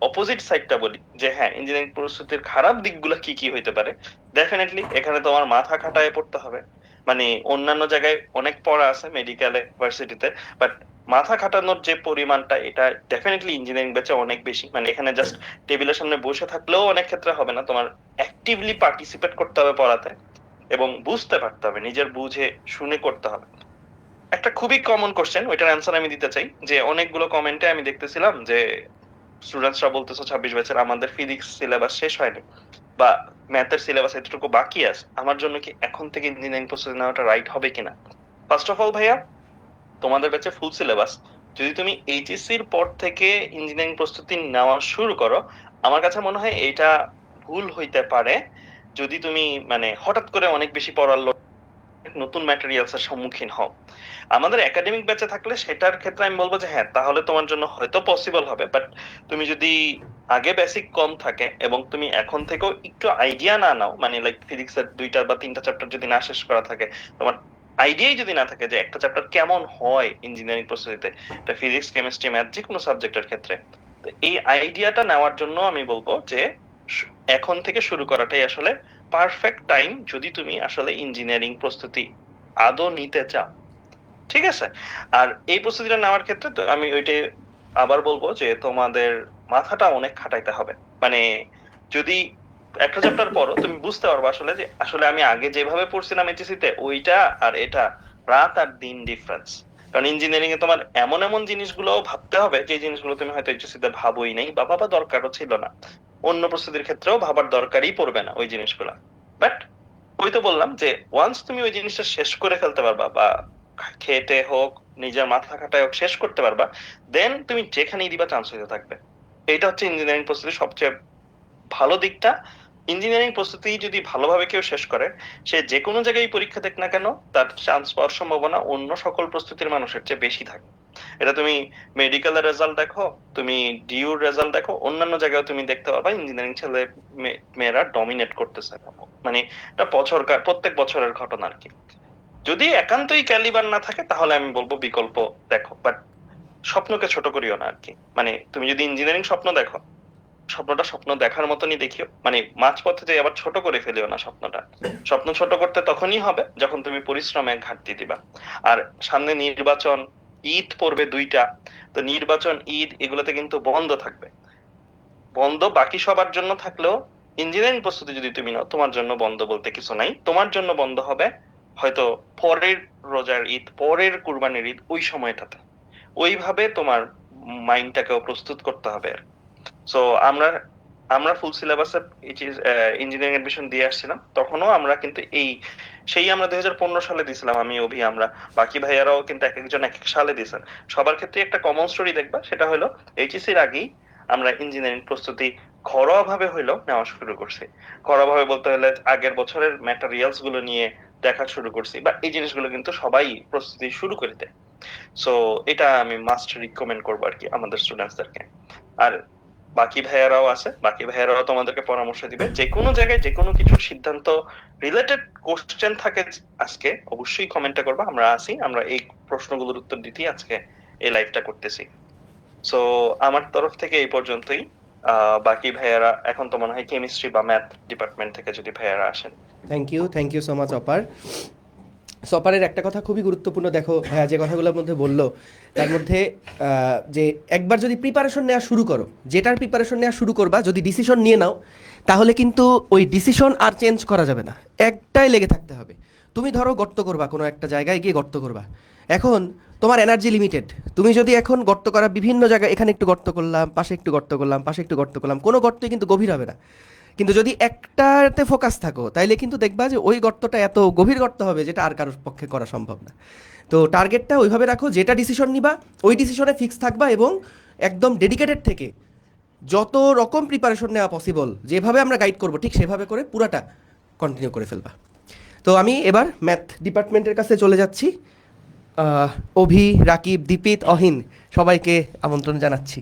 অপোজিট সাইডটা বলি যে হ্যাঁ ইঞ্জিনিয়ারিং প্রস্তুতির খারাপ দিকগুলো কি কি হইতে পারে, ডেফিনেটলি এখানে তোমার মাথা খাটায় পড়তে হবে। মানে অন্যান্য জায়গায় অনেক পড়া আছে মেডিকেলে, ভার্সিটিতে, বাট মাথা খাটানোর যে পরিমাণটা এটা ডেফিনেটলি ইঞ্জিনিয়ারিং ব্যাচে অনেক বেশি। মানে এখানে জাস্ট টেবিলের সামনে বসে থাকলেও অনেক ক্ষেত্রে হবে না, তোমার অ্যাক্টিভলি পার্টিসিপেট করতে হবে পড়াতে এবং বুঝতে পারতে হবে, নিজের বুঝে শুনে করতে হবে। একটা খুবই কমন কোশ্চেন, ওইটার অ্যান্সার আমি দিতে চাই। যে অনেকগুলো কমেন্টে আমি দেখতেছিলাম যে স্টুডেন্টসরা বলতেছো 26 ব্যাচের আমাদের ফিজিক্স সিলেবাস শেষ হয়নি বা ম্যাথের সিলেবাস এতটুকু বাকি আছে, আমার জন্য কি এখন থেকে ইঞ্জিনিয়ারিং প্রস্তুতি নেওয়াটা রাইট হবে কিনা? ফার্স্ট অফ অল ভাইয়া, তোমাদের ব্যাচে ফুল সিলেবাস। যদি তুমি এইচএসসির পর থেকে ইঞ্জিনিয়ারিং প্রস্তুতি নেওয়া শুরু করো, আমার কাছে মনে হয় এটা ভুল হইতে পারে যদি তুমি মানে হঠাৎ করে অনেক বেশি পড়ার নতুন ম্যাটেরিয়ালস এর সম্মুখীন হও। আমাদের একাডেমিক ব্যাচে থাকলে সেটার ক্ষেত্রে আমি বলবো যে হ্যাঁ তাহলে তোমার জন্য হয়তো পসিবল হবে, বাট তুমি যদি আগে বেসিক কম থাকে এবং তুমি এখন থেকেও একটু আইডিয়া না নাও, মানে লাইক ফিজিক্স এর 2টা বা 3টা চ্যাপ্টার যদি না শেষ করা থাকে, তোমার আইডিয়াই যদি না থাকে যে একটা চ্যাপ্টার কেমন হয় ইঞ্জিনিয়ারিং প্রস্তুতিতে, এটা ফিজিক্স কেমিস্ট্রি ম্যাথ যে কোনো সাবজেক্টের ক্ষেত্রে, তো এই আইডিয়াটা নেওয়ার জন্য আমি বলবো যে এখন থেকে শুরু করাটাই আসলে পারফেক্ট টাইম যদি তুমি আসলে ইঞ্জিনিয়ারিং প্রস্তুতি আদৌ নিতে চাও। ঠিক আছে? আর এই প্রস্তুতিটা নেওয়ার ক্ষেত্রে তো আমি ওইটাই আবার বলবো যে তোমাদের মাথাটা অনেক খাটাইতে হবে। মানে যদি একটা চ্যাপ্টার পড়ো তুমি বুঝতে পারবে আসলে যে আসলে আমি আগে যেভাবে পড়ছিলাম এইচএসসি তে ওইটা আর এটা রাত আর দিন ডিফারেন্স। কারণ ইঞ্জিনিয়ারিং এ তোমার এমন এমন জিনিসগুলো ভাবতে হবে যে জিনিসগুলো তুমি হয়তো এইচএসসি তে ভাবোই নাই বা ভাবা দরকারও ছিল না, অন্য প্রস্তুতির ক্ষেত্রেও ভাবার দরকারই পড়বে না ওই জিনিসগুলো। বাট ওই তো বললাম যে ওয়ান্স তুমি ওই জিনিসটা শেষ করে ফেলতে পারবা বা খেটে হোক নিজের মাথা খাটায় হোক শেষ করতে পারবা, দেন তুমি যেখানেই দিবা চান্স হইতে থাকবে। এটা হচ্ছে ইঞ্জিনিয়ারিং প্রস্তুতির সবচেয়ে ভালো দিকটা। ইঞ্জিনিয়ারিং প্রস্তুতি যদি ভালোভাবে কেউ শেষ করে, সে যে কোনো জায়গায় পরীক্ষা দেখ না কেন তার চান্স পাওয়ার সম্ভাবনা অন্য সকল প্রস্তুতির মানুষের চেয়ে বেশি থাকে। এটা তুমি মেডিকেলের রেজাল্ট দেখো, তুমি ডিউর রেজাল্ট দেখো, অন্যান্য জায়গায় তুমি দেখতে পারবা ইঞ্জিনিয়ারিং ছেলে মেয়েরা ডমিনেট করতেছে। মানে এটা প্রত্যেক বছরের ঘটনা আর কি। যদি একান্তই ক্যালিবার না থাকে তাহলে আমি বলবো বিকল্প দেখো, বাট স্বপ্নকে ছোট করিও না আর কি। মানে তুমি যদি ইঞ্জিনিয়ারিং স্বপ্ন দেখো, স্বপ্নটা স্বপ্ন দেখার মতনই দেখিও, মানে মাঝপথে যে আবার ছোট করে ফেলিও না স্বপ্নটা। স্বপ্ন ছোট করতে তখনই হবে যখন তুমি পরিশ্রমে ঘাটতি দিবা। আর সামনে নির্বাচন, ঈদ পড়বে 2টা, তো নির্বাচন ঈদ এগুলোতে কিন্তু বন্ধ থাকবে। বন্ধ বাকি সবার জন্য থাকলেও ইঞ্জিনিয়ারিং প্রস্তুতি যদি তুমি নাও তোমার জন্য বন্ধ বলতে কিছু নাই। তোমার জন্য বন্ধ হবে হয়তো পরের রোজার ঈদ, পরের কুরবানির ঈদ, ওই সময়টাতে। ওইভাবে তোমার মাইন্ডটাকেও প্রস্তুত করতে হবে। সো আমরা ফুল সিলেবাসে ইঞ্জিনিয়ারিং এডমিশন দিয়ে আসছিলাম, তখনও আমরা কিন্তু আমরা 2015 সালে দিয়েছিলাম, আমি অভি, আমরা বাকি ভাইয়ারাও কিন্তু এক একজন এক এক সালে দিয়েছেন। সবার ক্ষেত্রে একটা কমন স্টোরি দেখবা, সেটা হলো এইচএসসির আগেই আমরা ইঞ্জিনিয়ারিং প্রস্তুতি ঘরোয়া ভাবে হইলেও নেওয়া শুরু করছি। ঘরোয়া ভাবে বলতে হলে আগের বছরের ম্যাটেরিয়ালস গুলো নিয়ে দেখা শুরু করছি, বা এই জিনিসগুলো কিন্তু সবাই প্রস্তুতি শুরু করে দেয়। সো এটা আমি মাস্ট রিকমেন্ড করবো আর কি আমাদের স্টুডেন্টসদেরকে। আর বাকি ভাইয়ারাও আছে, বাকি ভাইয়ারাও তোমাদেরকে পরামর্শ দিবে। যে কোনো জায়গায় যে কোনো কিছু সিদ্ধান্ত রিলেটেড কোশ্চেন থাকে আজকে অবশ্যই কমেন্টটা করবা, আমরা আসি, আমরা এই প্রশ্নগুলোর উত্তর দিতেই আজকে এই লাইভটা করতেছি। সো আমার তরফ থেকে এই পর্যন্তই। বাকি ভাইয়ারা এখন তো মনে হয় কেমিস্ট্রি বা ম্যাথ ডিপার্টমেন্ট থেকে যদি ভাইয়ারা আসেন। থ্যাংক ইউ সো মাচ অপার। সপারের একটা কথা খুবই গুরুত্বপূর্ণ, দেখো ভাইয়া যে কথাগুলোর মধ্যে বললো তার মধ্যে যে একবার যদি প্রিপারেশন নেওয়া শুরু করো, যেটার প্রিপারেশন নেওয়া শুরু করবা, যদি ডিসিশন নিয়ে নাও তাহলে কিন্তু ওই ডিসিশন আর চেঞ্জ করা যাবে না, একটাই লেগে থাকতে হবে। তুমি ধরো গর্ত করবা, কোনো একটা জায়গায় গিয়ে গর্ত করবা, এখন তোমার এনার্জি লিমিটেড, তুমি যদি এখন গর্ত করা বিভিন্ন জায়গায়, এখানে একটু গর্ত করলাম, পাশে একটু গর্ত করলাম, পাশে একটু গর্ত করলাম, কোনো গর্তই কিন্তু গভীর হবে না। কিন্তু যদি একটাতে ফোকাস থাকো তাইলে কিন্তু দেখবা যে ওই গর্তটা এত গভীর গর্ত হবে যেটা আর কারোর পক্ষে করা সম্ভব না। তো টার্গেটটা ওইভাবে রাখো, যেটা ডিসিশন নিবা ওই ডিসিশনে ফিক্স থাকবা এবং একদম ডেডিকেটেড থেকে যত রকম প্রিপারেশন নেওয়া পসিবল, যেভাবে আমরা গাইড করব ঠিক সেভাবে করে পুরাটা কন্টিনিউ করে ফেলবা। তো আমি এবার ম্যাথ ডিপার্টমেন্টের কাছে চলে যাচ্ছি। অভি, রাকিব, দীপিত, অহিন সবাইকে আমন্ত্রণ জানাচ্ছি।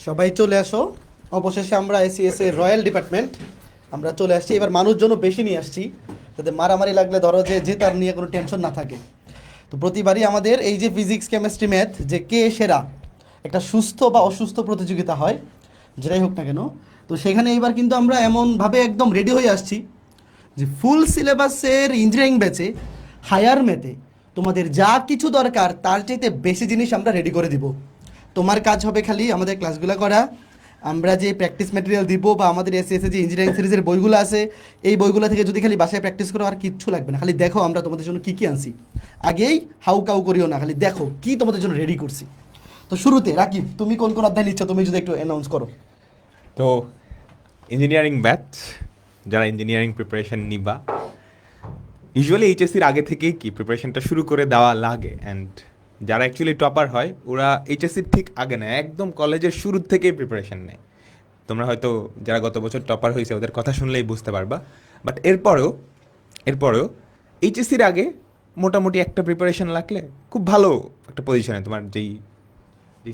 সবাই চলে আসো। অবশেষে আমরা এসিএস এর রয়্যাল ডিপার্টমেন্ট আমরা চলে আসছি। এবার মানুষজনও বেশি নিয়ে আসছি, যাতে মারামারি লাগলে ধরো যে তার নিয়ে কোনো টেনশন না থাকে। তো প্রতিবারই আমাদের এই যে ফিজিক্স, কেমিস্ট্রি, ম্যাথ যে কে সেরা একটা সুস্থ বা অসুস্থ প্রতিযোগিতা হয়, যেটাই হোক না কেন, তো সেখানে এইবার কিন্তু আমরা এমনভাবে একদম রেডি হয়ে আসছি যে ফুল সিলেবাসের ইঞ্জিনিয়ারিং ব্যাচে হায়ার ম্যাথে তোমাদের যা কিছু দরকার তার চাইতে বেশি জিনিস আমরা রেডি করে দিব। তোমার কাজ হবে খালি আমাদের ক্লাসগুলো করা, আমরা যে প্র্যাকটিস ম্যাটেরিয়াল দিব বা আমাদের এসএসএ যে ইঞ্জিনিয়ারিং সিরিজের বইগুলো আছে এই বইগুলো থেকে যদি খালি বাসায় প্র্যাকটিস করো আর কিচ্ছু লাগবে না, খালি দেখো আমরা তোমাদের জন্য কী কী আনছি। আগেই হাউ কাউ করিও না, খালি দেখো কি তোমাদের জন্য রেডি করছি। তো শুরুতে রাকিব, তুমি কোন কোন অধ্যায় নিচ্ছ তুমি যদি একটু অ্যানাউন্স করো। তো ইঞ্জিনিয়ারিং ব্যাচ, যারা ইঞ্জিনিয়ারিং প্রিপারেশন নিবা, ইউজুয়ালি এইচএসসির আগে থেকেই কি প্রিপারেশনটা শুরু করে দেওয়া লাগে। অ্যান্ড যারা অ্যাকচুয়ালি টপার হয় ওরা এইচএসসির ঠিক আগে নেয়, একদম কলেজের শুরুর থেকেই প্রিপারেশন নেয়। তোমরা হয়তো যারা গত বছর টপার হয়েছে ওদের কথা শুনলেই বুঝতে পারবা। বাট এরপরেও এইচএসসির আগে মোটামুটি একটা প্রিপারেশন লাগলে খুব ভালো একটা পজিশনে তোমার যেই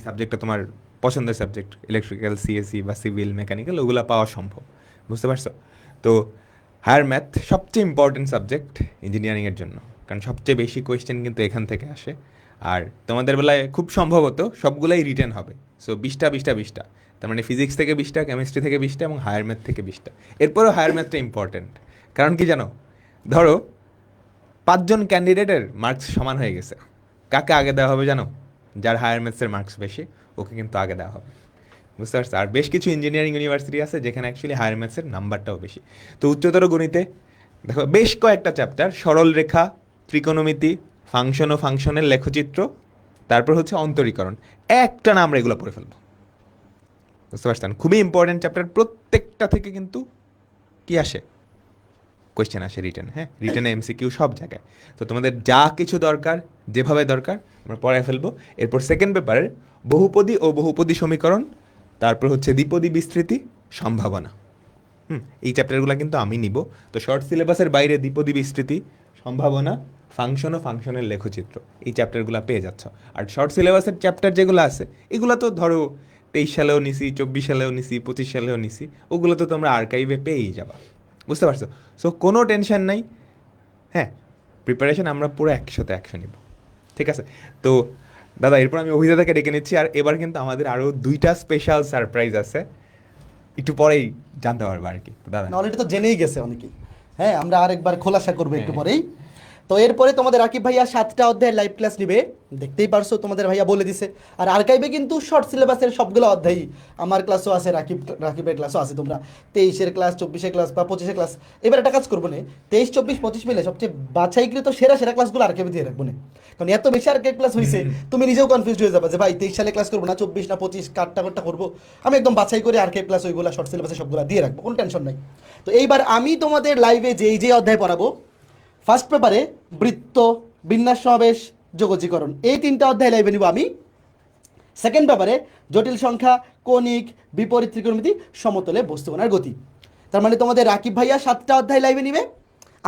সাবজেক্টটা তোমার পছন্দের সাবজেক্ট, ইলেকট্রিক্যাল, সিএসসি বা সিভিল, মেকানিক্যাল, ওগুলো পাওয়া সম্ভব। বুঝতে পারছো? তো হায়ার ম্যাথ সবচেয়ে ইম্পর্টেন্ট সাবজেক্ট ইঞ্জিনিয়ারিংয়ের জন্য, কারণ সবচেয়ে বেশি কোয়েশ্চেন কিন্তু এখান থেকে আসে। আর তোমাদের বেলায় খুব সম্ভবত সবগুলাই রিটেন হবে। সো 20টা, তার মানে ফিজিক্স থেকে 20টা, কেমিস্ট্রি থেকে 20টা এবং হায়ার ম্যাথ থেকে 20টা। এরপরেও হায়ার ম্যাথটা ইম্পর্টেন্ট, কারণ কি জানো, ধরো 5 জন ক্যান্ডিডেটের মার্কস সমান হয়ে গেছে, কাকে আগে দেওয়া হবে জানো? যার হায়ার ম্যাথসের মার্কস বেশি ওকে কিন্তু আগে দেওয়া হবে। বুঝতে পারছো? আর বেশ কিছু ইঞ্জিনিয়ারিং ইউনিভার্সিটি আছে যেখানে অ্যাকচুয়ালি হায়ার ম্যাথসের নাম্বারটাও বেশি। তো উচ্চতর গণিতে দেখো বেশ কয়েকটা চ্যাপ্টার, সরল রেখা, ত্রিকোণমিতি, ফাংশন ও ফাংশনের লেখচিত্র, তারপর হচ্ছে অন্তরীকরণ, একটা না আমরা এগুলো পড়ে ফেলবো। বুঝতে পারছেন? খুবই ইম্পর্টেন্ট চ্যাপ্টার, প্রত্যেকটা থেকে কিন্তু কি আসে, কোয়েশ্চেন আসে রিটেন। হ্যাঁ, রিটেনে এমসিকিউ সব জায়গায়। তো তোমাদের যা কিছু দরকার, যেভাবে দরকার আমরা পড়ায় ফেলবো। এরপর সেকেন্ড পেপারের বহুপদী ও বহুপদী সমীকরণ, তারপর হচ্ছে দ্বিপদী বিস্তৃতি, সম্ভাবনা। এই চ্যাপ্টারগুলো কিন্তু আমি নিব। তো শর্ট সিলেবাসের বাইরে দ্বিপদী বিস্তৃতি, সম্ভাবনা, ফাংশন ও ফাংশনের লেখচিত্র, এই চ্যাপ্টারগুলো পেয়ে যাচ্ছ। আর শর্ট সিলেবাসের চ্যাপ্টার যেগুলো আছে এগুলো তো ধরো 23 সালেও নিছি, 24 সালেও নিছি, 25 সালেও নিছি, ওগুলো তো তোমরা আর্কাইভে পেয়েই যাবা। বুঝতে পারছো? সো কোনো টেনশন নাই। হ্যাঁ, প্রিপারেশন আমরা পুরো 100% নিব। ঠিক আছে? তো দাদা, এরপর আমি অভিদাদাকে ডেকে নিচ্ছি। আর এবার কিন্তু আমাদের আরও 2টা স্পেশাল সারপ্রাইজ আছে, একটু পরেই জানতে পারবো আর কি। দাদা অলরেডি তো জেনেই গেছে অনেকেই। হ্যাঁ, আমরা আরেকবার খোলাসা করবো একটু পরেই। তো এরপরে তোমাদের রাকিব ভাইয়া 7টা অধ্যায়ের লাইভ ক্লাস নিবে, দেখতেই পারছো, তোমাদের ভাইয়া বলে দিছে। আর আর্কাইভে কিন্তু শর্ট সিলেবাসের সবগুলো অধ্যায়, আমার ক্লাসও আছে, রাকিবের ক্লাসও আছে। তোমরা 23-এর ক্লাস, 24-এর ক্লাস বা 25-এর ক্লাস, এবার একটা কাজ করবো না, 23, 24, 25 মিলে সবচেয়ে বাছাইকৃত সেরা ক্লাসগুলো আর্কাইভে দিয়ে রাখবো না, কারণ এত বেশি আর্কাইভ ক্লাস হয়েছে তুমি নিজেও কনফিউজ হয়ে যাবে যে ভাই 23 সালে ক্লাস করবো না, 24 না 25 কাটটা করবো। আমি একদম বাছাই করে আর্কাইভ ক্লাস ওইগুলো শর্ট সিলেবাসে সবগুলো দিয়ে রাখবো, কোনো টেনশন নাই। তো এইবার আমি তোমাদের লাইভে যে অধ্যায় পড়াবো, ফার্স্ট পেপারে বৃত্ত, বিন্যাস, সমাবেশ, যোগজীকরণ, এই 3টা অধ্যায় লাইভে নিব আমি। সেকেন্ড পেপারে জটিল সংখ্যা, কণিক, বিপরীত ত্রিকোণমিতি, সমতলে বস্তুকণার গতি। তার মানে তোমাদের রাকিব ভাইয়া 7টা অধ্যায় লাইভে নিবে,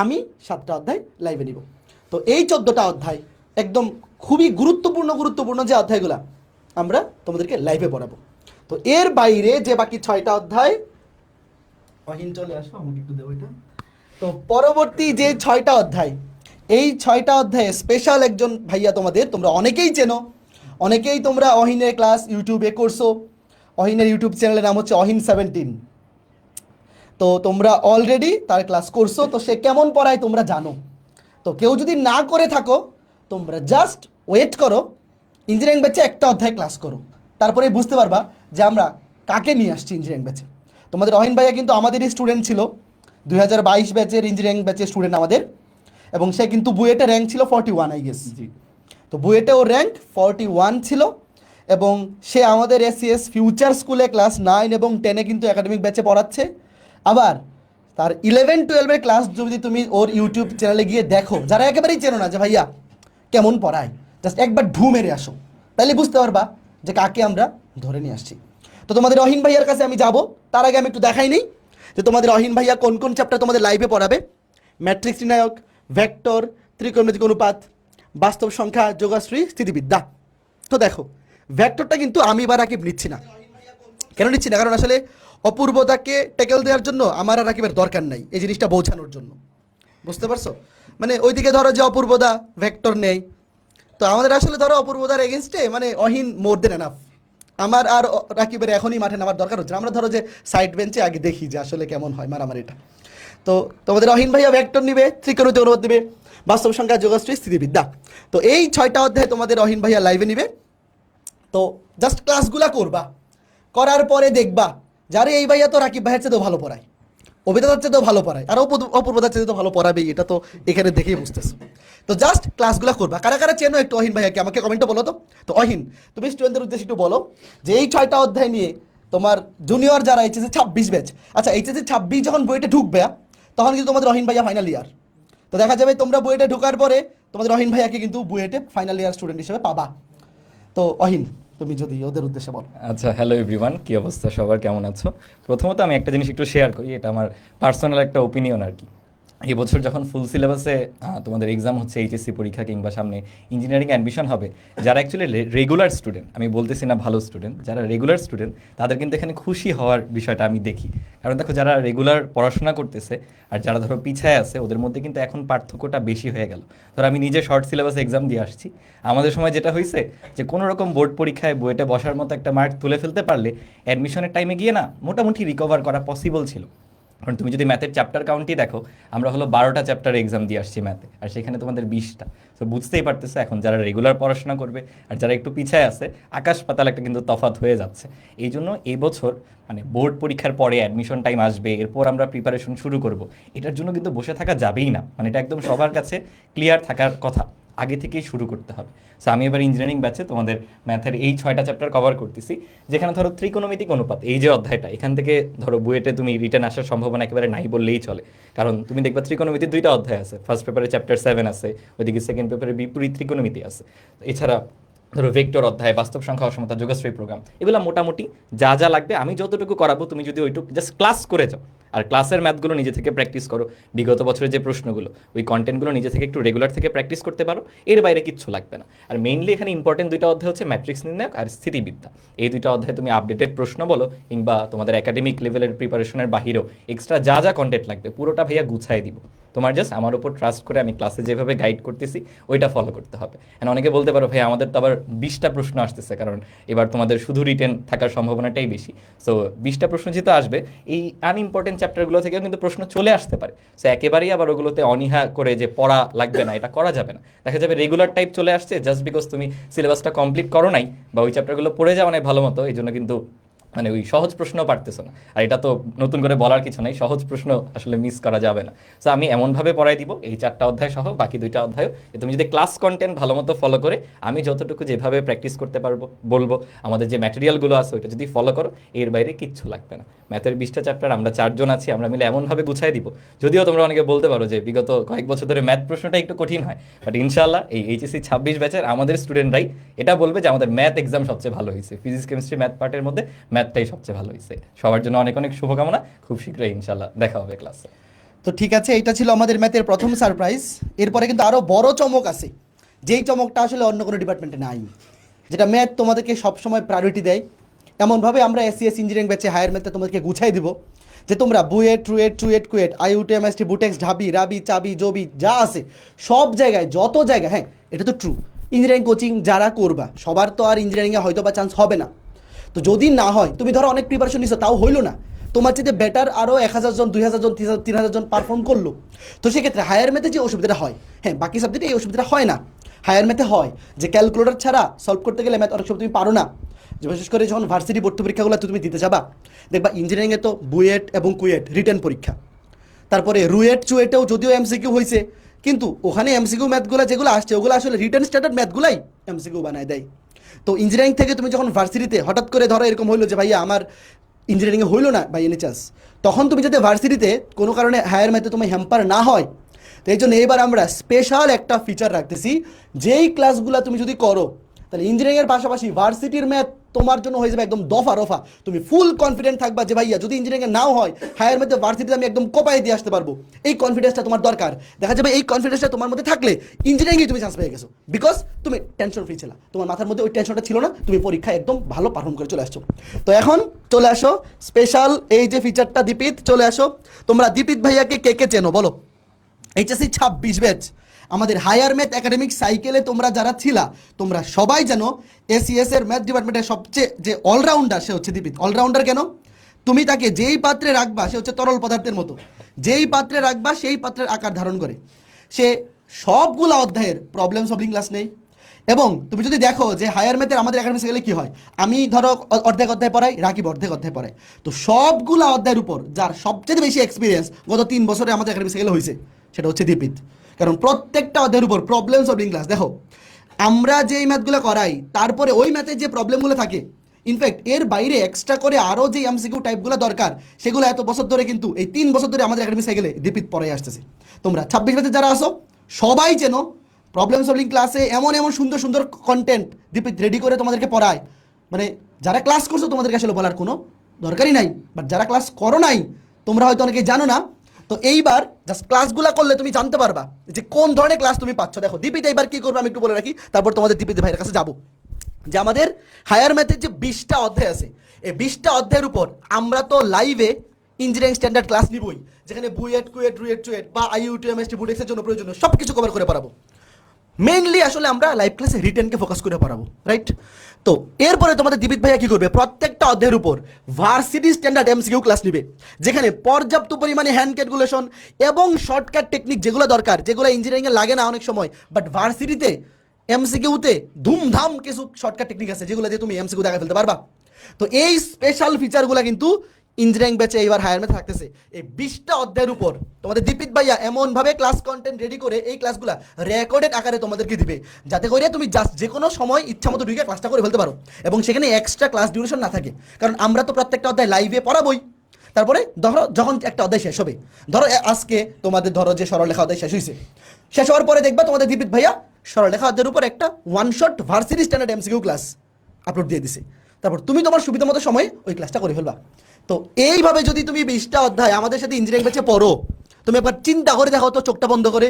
আমি 7টা অধ্যায় লাইভে নিব। তো এই 14টা অধ্যায় একদম খুবই গুরুত্বপূর্ণ যে অধ্যায়গুলো আমরা তোমাদেরকে লাইভে পড়াবো। তো এর বাইরে যে বাকি 6টা অধ্যায়, অহিন চলে আসো, আমাকে একটু দেবো এটা। তো পরবর্তী যে 6টা অধ্যায়, এই 6টা অধ্যায়ে স্পেশাল একজন ভাইয়া তোমরা অনেকেই চেনো, অনেকেই তোমরা অহিনের ক্লাস ইউটিউবে করছো। অহিনের ইউটিউব চ্যানেলের নাম হচ্ছে অহিন17। তো তোমরা অলরেডি তার ক্লাস করছো, তো সে কেমন পড়ায় তোমরা জানো। তো কেউ যদি না করে থাকো, তোমরা জাস্ট ওয়েট করো, ইঞ্জিনিয়ারিং ব্যাচে একটা অধ্যায় ক্লাস করো, তারপরে বুঝতে পারবা যে আমরা কাকে নিয়ে আসছি ইঞ্জিনিয়ারিং ব্যাচে। তোমাদের অহিন ভাইয়া কিন্তু আমাদেরই স্টুডেন্ট ছিল, 2022 ব্যাচের ইঞ্জিনিয়ারিং ব্যাচের স্টুডেন্ট আমাদের, এবং সে কিন্তু বুয়েটে র্যাঙ্ক ছিল 41, আই গেস। তো বুয়েটে ওর র্যাঙ্ক 41 ছিল, এবং সে আমাদের এসসিএস ফিউচার স্কুলে ক্লাস 9 এবং 10-এ কিন্তু একাডেমিক ব্যাচে পড়াচ্ছে। আবার তার 11-12-এর ক্লাস যদি তুমি ওর ইউটিউব চ্যানেলে গিয়ে দেখো, যারা একেবারেই চেনো না যে ভাইয়া কেমন পড়ায়, জাস্ট একবার ঢু মেরে আসো, তাহলে বুঝতে পারবা যে কাকে আমরা ধরে নিয়ে আসছি। তো তোমাদের অহিন ভাইয়ার কাছে আমি যাব, তার আগে আমি একটু দেখাই নেই যে তোমাদের অহিন ভাইয়া কোন কোন চ্যাপ্টার তোমাদের লাইভে পড়াবে। ম্যাট্রিক্স নির্ণায়ক, ভেক্টর, ত্রিকোণমিতিক অনুপাত, বাস্তব সংখ্যা, যোগাশ্রী, স্থিতিবিদ্যা। তো দেখো ভেক্টরটা কিন্তু আমি বা রাকিব নিচ্ছি না। কেন নিচ্ছি না? কারণ আসলে অপূর্বতাকে টেকেল দেওয়ার জন্য আমার আর রাকিবের দরকার নাই, এই জিনিসটা বোঝানোর জন্য। বুঝতে পারছো? মানে ওইদিকে ধরো যে অপূর্বদা ভেক্টর নেই, তো আমাদের আসলে ধরো অপূর্বতার এগেনস্টে মানে অহিন মোর দেন এনাফ। আমার আর রাকিবের এখনই মাঠে নামার দরকার হচ্ছে না। আমরা ধরো যে সাইড বেঞ্চে আগে দেখি যে আসলে কেমন হয় মারামারিটা। তো তোমাদের অহিন ভাইয়া ভেক্টর নিবে, ত্রিকোণমিতিক অনুপাত নিবে, বাস্তব সংখ্যা, যোগাশ্রী, স্থিতিবিদ্যা। তো এই 6টা অধ্যায় তোমাদের অহিন ভাইয়া লাইভে নিবে। তো জাস্ট ক্লাসগুলা করবা, করার পরে দেখবা যারে এই ভাইয়া তো রাকিব ভাইয়ের চেয়ে তো ভালো পড়ায়, অভিদাতার চেয়ে তো ভালো পড়ায়, আর অপূর্বতার চেয়ে তো ভালো পড়াবেই, এটা তো এখানে দেখেই বুঝতেছো। তো জাস্ট ক্লাসগুলো করবা। কারা কারা চেনো একটু অহিন ভাইয়াকে আমাকে কমেন্টে বলো তো। তো অহিন, তুমি স্টুডেন্টদের উদ্দেশ্যে একটু বলো যে এই 6টা অধ্যায় নিয়ে তোমার জুনিয়র যারা এইচএসসি 26 ব্যাচ, আচ্ছা এইচএসসি 26 যখন বইটা ঢুকবে তখন কিন্তু তোমাদের অহিন ভাইয়া ফাইনাল ইয়ার। তো দেখা যাবে তোমরা বুয়েটে ঢোকার পরে তোমাদের অহিন ভাইয়াকে কিন্তু বুয়েটে ফাইনাল ইয়ার স্টুডেন্ট হিসেবে পাবা। তো অহিন, তুমি যদি ওদের উদ্দেশ্যে বলো। আচ্ছা, হ্যালো এভরিওয়ান, কি অবস্থা সবার, কেমন আছো? প্রথমত আমি একটা জিনিস একটু শেয়ার করি, এটা আমার পার্সোনাল একটা ওপিনিয়ন আর কি। এই বছর যখন ফুল সিলেবাসে তোমাদের এক্সাম হচ্ছে, এইচএসসি পরীক্ষা কিংবা সামনে ইঞ্জিনিয়ারিং অ্যাডমিশন হবে, যারা অ্যাকচুয়ালি রেগুলার স্টুডেন্ট, আমি বলতেছি না ভালো স্টুডেন্ট, যারা রেগুলার স্টুডেন্ট তাদের কিন্তু এখানে খুশি হওয়ার বিষয়টা আমি দেখি। কারণ দেখো, যারা রেগুলার পড়াশোনা করতেছে আর যারা ধরো পিছায় আছে, ওদের মধ্যে কিন্তু এখন পার্থক্যটা বেশি হয়ে গেল। ধরো আমি নিজে শর্ট সিলেবাসে এক্সাম দিয়ে আসছি, আমাদের সময় যেটা হয়েছে যে কোনো রকম বোর্ড পরীক্ষায় বইটা বসার মতো একটা মার্ক তুলে ফেলতে পারলে অ্যাডমিশনের টাইমে গিয়ে না মোটামুটি রিকভার করা পসিবল ছিল। কারণ তুমি যদি ম্যাথের চ্যাপ্টার কাউন্টই দেখো, আমরা হলো 12টা চ্যাপ্টার এক্সাম দিয়ে আসছি ম্যাথে, আর সেখানে তোমাদের 20টা। তো বুঝতেই পারতেছে এখন যারা রেগুলার পড়াশোনা করবে আর যারা একটু পিছায় আছে, আকাশ পাতাল একটা কিন্তু তফাৎ হয়ে যাচ্ছে। এই জন্য এই বছর মানে বোর্ড পরীক্ষার পরে অ্যাডমিশন টাইম আসবে, এরপর আমরা প্রিপারেশন শুরু করব, এটার জন্য কিন্তু বসে থাকা যাবেই না। মানে এটা একদম সবার কাছে ক্লিয়ার থাকার কথা, আগে থেকেই শুরু করতে হবে। সো আমি এবার ইঞ্জিনিয়ারিং ব্যাচে তোমাদের ম্যাথের এই 6টা চ্যাপ্টার কভার করতেছি, যেখানে ধরো ত্রিকোণমিতিক অনুপাত, এই যে অধ্যায়টা, এখান থেকে ধরো বুয়েটে তুমি রিটার্ন আসার সম্ভাবনা একেবারে নাই বললেই চলে। কারণ তুমি দেখবা ত্রিকোণমিতির 2টা অধ্যায় আছে, ফার্স্ট পেপারে চ্যাপ্টার 7 আছে, ওইদিকে সেকেন্ড পেপারে বিপরীত ত্রিকোণমিতি আছে। এছাড়া ধরো ভেক্টর অধ্যায়, বাস্তব সংখ্যা, অসমতা, যোগাশ্রী প্রোগ্রাম, এগুলো মোটামুটি যা যা লাগবে আমি যতটুকু করাবো, তুমি যদি ওইটুকু জাস্ট ক্লাস করে যাও আর ক্লাসের ম্যাথগুলো নিজে থেকে প্র্যাকটিস করো, বিগত বছরের যে প্রশ্নগুলো, ওই কন্টেন্টগুলো নিজে থেকে একটু রেগুলার থেকে প্র্যাকটিস করতে পারো, এর বাইরে কিচ্ছু লাগবে না। আর মেইনলি এখানে ইম্পর্টেন্ট 2টা অধ্যায় হচ্ছে ম্যাট্রিক্স নির্ণায়ক আর স্থিতিবিদ্যা। এই 2টা অধ্যায় তুমি আপডেটেড প্রশ্ন বলো কিংবা তোমাদের একাডেমিক লেভেলের প্রিপারেশনের বাহিরেও এক্সট্রা যা যা কন্টেন্ট লাগবে পুরোটা ভাইয়া গুছাই দিব। তোমার জাস্ট আমার উপর ট্রাস্ট করে আমি ক্লাসে যেভাবে গাইড করতেছি ওইটা ফলো করতে হবে। অ্যান্ড অনেকে বলতে পারো ভাই আমাদের তো আবার 20টা প্রশ্ন আসতেছে, কারণ এবার তোমাদের শুধু রিটেন থাকার সম্ভাবনাটাই বেশি। সো 20টা প্রশ্ন যেহেতু আসবে, এই আনইম্পর্টেন্ট চ্যাপ্টারগুলো থেকেও কিন্তু প্রশ্ন চলে আসতে পারে। সো একেবারেই আবার ওগুলোতে অনীহা করে যে পড়া লাগবে না, এটা করা যাবে না। দেখা যাবে রেগুলার টাইপ চলে আসছে জাস্ট বিকজ তুমি সিলেবাসটা কমপ্লিট করো নাই বা ওই চ্যাপ্টারগুলো পড়ে যাও নাই ভালো মতো, এই জন্য কিন্তু মানে ওই সহজ প্রশ্ন পারতেছো না। আর এটা তো নতুন করে বলার কিছু নাই, সহজ প্রশ্ন আসলে মিস করা যাবে না। সো আমি এমনভাবে পড়াই দিব এই 4টা অধ্যায় সহ বাকি 2টা অধ্যায়, তুমি যদি ক্লাস কন্টেন্ট ভালো মতো ফলো করে আমি যতটুকু যেভাবে প্র্যাকটিস করতে পারবো বলবো, আমাদের যে ম্যাটেরিয়ালগুলো আছে ওইটা যদি ফলো করো, এর বাইরে কিচ্ছু লাগবে না। ম্যাথের 20টা চ্যাপ্টার আমরা 4 জন আছি, আমরা মিলে এমনভাবে গুছাই দিব। যদিও তোমরা অনেকে বলতে পারো যে বিগত কয়েক বছর ধরে ম্যাথ প্রশ্নটা একটু কঠিন হয়, বাট ইনশাআল্লাহ এই এইচএসসি 26 ব্যাচের আমাদের স্টুডেন্টরাই এটা বলবে যে আমাদের ম্যাথ এক্সাম সবচেয়ে ভালো হয়েছে, ফিজিক্স কেমিস্ট্রি ম্যাথ পার্টের মধ্যে ম্যাথটাই সবচেয়ে ভালো হয়েছে। সবার জন্য অনেক অনেক শুভকামনা, খুব শীঘ্রই ইনশাআল্লাহ দেখা হবে ক্লাসে। তো ঠিক আছে, এটা ছিল আমাদের ম্যাথের প্রথম সারপ্রাইজ। এরপরে কিন্তু আরও বড় চমক আছে, যেই চমকটা আসলে অন্য কোনো ডিপার্টমেন্টে নাই, যেটা ম্যাথ তোমাদেরকে সবসময় প্রায়োরিটি দেয়। এমনভাবে আমরা এসসিএস ইঞ্জিনিয়ারিং ব্যাচে হায়ার ম্যাথে তোমাদেরকে গুছাই দিব যে তোমরা বুয়েট, ট্রুয়েট, কুয়েট, আইউটি, এমএসটি, বুটেক্স, ঢাবি, রাবি, চাবি, জবি যা আছে সব জায়গায়, যত জায়গায়, হ্যাঁ এটা তো ট্রু, ইঞ্জিনিয়ারিং কোচিং যারা করবা সবার তো আর ইঞ্জিনিয়ারিংয়ে হয়তো বা চান্স হবে না। তো যদি না হয়, তুমি ধরো অনেক প্রিপারেশন নিছো তাও হইলো না, তোমার চেয়ে বেটার আরও 1000 জন, 2000 জন, 3000 জন পারফর্ম করলো, তো সেক্ষেত্রে হায়ার ম্যাথে যে অসুবিধাটা হয়, হ্যাঁ বাকি সাবজেক্টে এই অসুবিধাটা হয় না, হায়ার ম্যাথে হয় যে ক্যালকুলেটর ছাড়া সলভ করতে গেলে ম্যাথ অনেক সময় তুমি পারো না। যে বিশেষ করে যখন ভার্সিটি ভর্তি পরীক্ষাগুলো তুমি দিতে যাবা, দেখবা ইঞ্জিনিয়ারিংয়ে তো বুয়েট এবং কুয়েট রিটেন পরীক্ষা, তারপরে রুয়েট, চুয়েটেও যদিও এমসিকিউ হয়েছে, কিন্তু ওখানে এমসিকিউ ম্যাথগুলো যেগুলো আসছে ওগুলো আসলে রিটেন স্ট্যান্ডার্ড ম্যাথগুলাই এমসিকিউ বানায় দেয়। তো ইঞ্জিনিয়ারিং থেকে তুমি যখন ভার্সিটিতে হঠাৎ করে ধরো এরকম হইলো যে ভাইয়া আমার ইঞ্জিনিয়ারিংয়ে হইলো না বাই এনি চান্স, তখন তুমি যাতে ভার্সিটিতে কোনো কারণে হায়ার ম্যাথে তুমি হ্যাম্পার না হয়, তো এই জন্য এবার আমরা স্পেশাল একটা ফিচার রাখতেছি, যেই ক্লাসগুলো তুমি যদি করো তাহলে ইঞ্জিনিয়ারিংয়ের পাশাপাশি ভার্সিটির ম্যাথ তোমার জন্য হয়ে যাবে একদম দফা রফা। তুমি ফুল কনফিডেন্ট থাকবা যে ভাইয়া যদি ইঞ্জিনিয়ারিং নাও হয়, হায়ার মধ্যে ভার্সিটিতে আমি একদম কোপায় দিয়ে আসতে পারবো। এই কনফিডেন্সটা তোমার দরকার। দেখা যাবে এই কনফিডেন্সটা তোমার মধ্যে থাকলে ইঞ্জিনিয়ারিংয়ে তুমি চান্স পেয়ে গেছো, বিকজ তুমি টেনশন ফ্রি ছিলা, তোমার মাথার মধ্যে ওই টেনশনটা ছিল না, তুমি পরীক্ষায় একদম ভালো পারফর্ম করে চলে আসছো। তো এখন চলে আসো স্পেশাল এই যে ফিচারটা, দীপিত চলে আসো। তোমরা দীপিত ভাইয়াকে কে কে চেনো বলো? এইচএসসি 26 ব্যাচ আমাদের হায়ার ম্যাথ একাডেমিক সাইকেলে তোমরা যারা ছিলা, তোমরা সবাই জানো এসিএস এর ম্যাথ ডিপার্টমেন্টের সবচেয়ে যে অলরাউন্ডার সে হচ্ছে দীপিত। অলরাউন্ডার কেন? তুমি তাকে যেই পাত্রে রাখবা সে হচ্ছে তরল পদার্থের মতো, যেই পাত্রে রাখবা সেই পাত্রের আকার ধারণ করে। সে সবগুলা অধ্যায়ের প্রবলেম সলভিং ক্লাস নেই। এবং তুমি যদি দেখো যে হায়ার ম্যাথের আমাদের একাডেমিক সাইকেলে কি হয়, আমি ধরো অর্ধেক অধ্যায় পড়াই, রাকিব অর্ধেক অধ্যায় পড়াই, তো সবগুলা অধ্যায়ের উপর যার সবচেয়ে বেশি এক্সপিরিয়েন্স গত 3 বছরে আমাদের একাডেমিক সাইকেলে হয়েছে সেটা হচ্ছে দীপিত। কারণ প্রত্যেকটা অধ্যায়ের উপর প্রবলেম সলভিং ক্লাস। দেখো আমরা যেই ম্যাথগুলো করাই তারপরে ওই ম্যাথের যে প্রবলেমগুলো থাকে, ইনফ্যাক্ট এর বাইরে এক্সট্রা করে আরও যে এমসিকিউ টাইপগুলো দরকার সেগুলো এত বছর ধরে কিন্তু এই 3 বছর ধরে আমাদের একাডেমিক সাইকেলে দীপিত পড়াই আসতেছে। তোমরা 26 ব্যাচে যারা আসো সবাই চেনো প্রবলেম সলভিং ক্লাসে এমন এমন সুন্দর সুন্দর কন্টেন্ট দীপিত রেডি করে তোমাদেরকে পড়ায়, মানে যারা ক্লাস করছো তোমাদেরকে আসলে বলার কোনো দরকারই নাই, বাট যারা ক্লাস করো নাই তোমরা হয়তো অনেকেই জানো না। তো এইবার জাস্ট ক্লাসগুলো করলে তুমি জানতে পারবা যে কোন ধরনের ক্লাস তুমি পাচ্ছ। দেখো দীপিত এইবার কি করবে আমি একটু বলে রাখি, তারপর তোমাদের দীপিত ভাইয়ের কাছে যাবো। যে আমাদের হায়ার ম্যাথের যে 20টা অধ্যায় আছে, এই 20টা অধ্যায়ের উপর আমরা তো লাইভে ইঞ্জিনিয়ারিং স্ট্যান্ডার্ড ক্লাস নিবই, যেখানে বুয়েট কুয়েট রুয়েট টুয়েট বা আইইউটিএমএসটি বুটেক্সের জন্য প্রয়োজনীয় সব কিছু কভার করে পারাবো। মেইনলি আসলে আমরা লাইভ ক্লাসে রিটেনকে ফোকাস করে পড়াবো, রাইট? তো এরপরে তোমাদের দীপিত ভাইয়া কি করবে, প্রত্যেকটা অধ্যায়ের উপর ভার্সিটি স্ট্যান্ডার্ড এমসিকিউ ক্লাস নিবে, যেখানে পর্যাপ্ত পরিমাণে হ্যান্ড ক্যালকুলেশন এবং শর্টকাট টেকনিক যেগুলো দরকার, যেগুলো ইঞ্জিনিয়ারিংয়ে লাগে না অনেক সময়, বাট ভার্সিটিতে এমসিকিউতে ধুমধাম কিছু শর্টকাট টেকনিক আছে যেগুলো দিয়ে তুমি এমসিকিউ দেখা ফেলতে পারবা। তো এই স্পেশাল ফিচারগুলো কিন্তু ইঞ্জিনিয়ারিং ব্যাচে এইবার হায়ার ম্যাথ থাকতেছে। এই 20টা অধ্যায়ের উপর তোমাদের দীপিত ভাইয়া এমনভাবে ক্লাস কন্টেন্ট রেডি করে এই ক্লাসগুলো রেকর্ডেড আকারে তোমাদেরকে দিবে, যাতে করে তুমি জাস্ট যে কোনো সময় ইচ্ছা মতো ঢুকে ক্লাসটা করে ফেলতে পারো এবং সেখানে এক্সট্রা ক্লাস ডিউরেশন না থাকে। কারণ আমরা তো প্রত্যেকটা অধ্যায় লাইভে পড়াবই। তারপরে ধরো যখন একটা অধ্যায় শেষ হবে, ধরো আজকে তোমাদের ধরো যে সরলরেখা অধ্যায় শেষ হয়েছে, শেষ হওয়ার পরে দেখবা তোমাদের দীপিত ভাইয়া সরলরেখা অধ্যায়ের উপর একটা one shot varsity standard MCQ class upload দিয়ে দিছে। তারপর তুমি তোমার সুবিধা মতো সময় ওই ক্লাসটা করে ফেলবা। তো এইভাবে যদি তুমি 20টা অধ্যায় আমাদের সাথে ইঞ্জিনিয়ারিং ব্যাচে পড়ো, তুমি একবার চিন্তা করে দেখো তো চোখটা বন্ধ করে,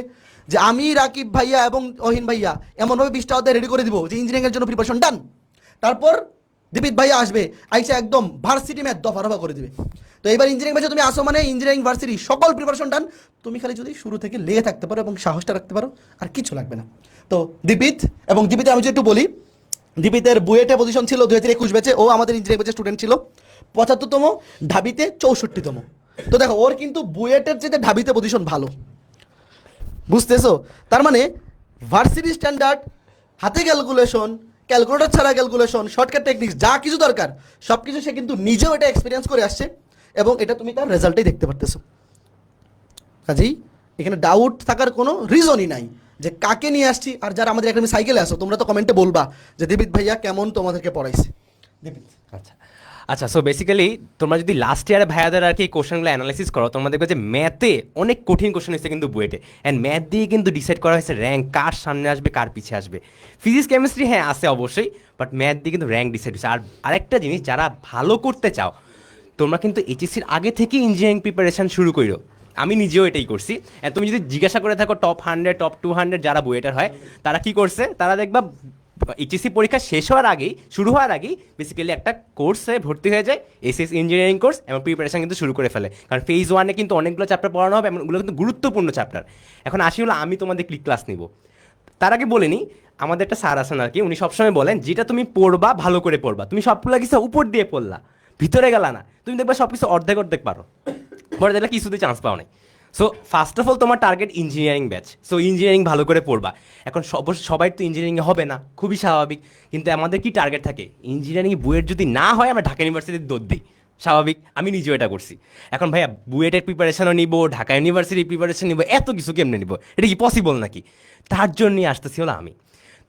যে আমি রাকিব ভাইয়া এবং অহিন ভাইয়া এমনভাবে 20টা অধ্যায় রেডি করে দিব যে ইঞ্জিনিয়ারিংয়ের জন্য প্রিপারেশন ডান। তারপর দীপিত ভাইয়া আসবে, আইসা একদম ভার্সিটি ম্যাথ দফা রফা করে দিবে। তো এবার ইঞ্জিনিয়ারিং ব্যাচে তুমি আসো মানে ইঞ্জিনিয়ারিং ভার্সিটি সকল প্রিপারেশন ডান। তুমি খালি যদি শুরু থেকে লেগে থাকতে পারো এবং সাহসটা রাখতে পারো, আর কিছু লাগবে না। তো দীপিত এবং দীপিতে আমি যদি একটু বলি, দীপিতের বুয়েটে পজিশন ছিল 2021 ব্যাচে, ও আমাদের ইঞ্জিনিয়ারিং ব্যাচের স্টুডেন্ট ছিল 75তম, ঢাবিতে 64তম। তো দেখো ওর কিন্তু বুয়েটের চেয়ে ঢাবিতে পজিশন ভালো, বুঝতেছো? তার মানে ভার্সিটি স্ট্যান্ডার্ড, হাতে ক্যালকুলেশন, ক্যালকুলেটর ছাড়া ক্যালকুলেশন, শর্টকাট টেকনিক্স যা কিছু দরকার সব কিছু সে কিন্তু নিজেও এটা এক্সপিরিয়েন্স করে আসছে এবং এটা তুমি তার রেজাল্টেই দেখতে পারতেছো। কাজেই এখানে ডাউট থাকার কোনো রিজনই নাই যে কাকে নিয়ে আসছি। আর যারা আমাদের একাডেমি সাইকেলে আসো তোমরা তো কমেন্টে বলবা যে দীপিত ভাইয়া কেমন তোমাদেরকে পড়াইছে। দীপিত আচ্ছা আচ্ছা, সো বেসিক্যালি তোমরা যদি লাস্ট ইয়ারে ভাইয়াদের আর কি কোশ্চেনগুলো অ্যানালাইসিস করো, তোমরা দেখবে যে ম্যাথে অনেক কঠিন কোশ্চেন হয়েছে কিন্তু বুয়েটে, অ্যান্ড ম্যাথ দিয়ে কিন্তু ডিসাইড করা হয়েছে র্যাঙ্ক কার সামনে আসবে কার পিছিয়ে আসবে। ফিজিক্স কেমিস্ট্রি হ্যাঁ আছে অবশ্যই, বাট ম্যাথ দিয়ে কিন্তু র্যাঙ্ক ডিসাইড হয়েছে। আর আরেকটা জিনিস, যারা ভালো করতে চাও তোমরা কিন্তু এইচএসসির আগে থেকে ইঞ্জিনিয়ারিং প্রিপারেশন শুরু করো। আমি নিজেও এটাই করছি। তুমি যদি জিজ্ঞাসা করে থাকো টপ 100 টপ 200 যারা বুয়েটার হয় তারা কি করছে, তারা দেখবা এইচএসসি পরীক্ষা শেষ হওয়ার আগেই, শুরু হওয়ার আগেই বেসিক্যালি একটা কোর্সে ভর্তি হয়ে যায়, এসএস ইঞ্জিনিয়ারিং কোর্স, এবং প্রিপারেশন কিন্তু শুরু করে ফেলে। কারণ ফেজ 1-এ কিন্তু অনেকগুলো চ্যাপ্টার পড়ানো হবে এবং ওগুলো কিন্তু গুরুত্বপূর্ণ চ্যাপ্টার। এখন আসি হলো আমি তোমাদের ক্লাস নিব, তার আগে বলে নিই আমাদের একটা স্যার আছেন আর কি, উনি সবসময় বলেন যেটা তুমি পড়বা ভালো করে পড়বা। তুমি সবগুলো কিছু উপর দিয়ে পড়লা, ভিতরে গেলা না, তুমি দেখবা সব কিছু অর্ধেক অর্ধেক পারো, পরে দেখলে কিছুতে চান্স পাও নাই। সো ফার্স্ট অফ অল তোমার target engineering batch, so engineering ভালো করে পড়বা। এখন সবাই তো ইঞ্জিনিয়ারিংয়ে হবে না, খুবই স্বাভাবিক, কিন্তু আমাদের কি টার্গেট থাকে, ইঞ্জিনিয়ারিং বুয়েট যদি না হয় আমরা ঢাকা ইউনিভার্সিটির দৌড় দিই, স্বাভাবিক, আমি নিজেও এটা করছি। এখন ভাইয়া বুয়েটের প্রিপারেশনও নিব, ঢাকা ইউনিভার্সিটির প্রিপারেশন নিব, এত কিছু কেমনে নিব, এটা কি পসিবল নাকি? তার জন্যই আসতেছি হলো আমি।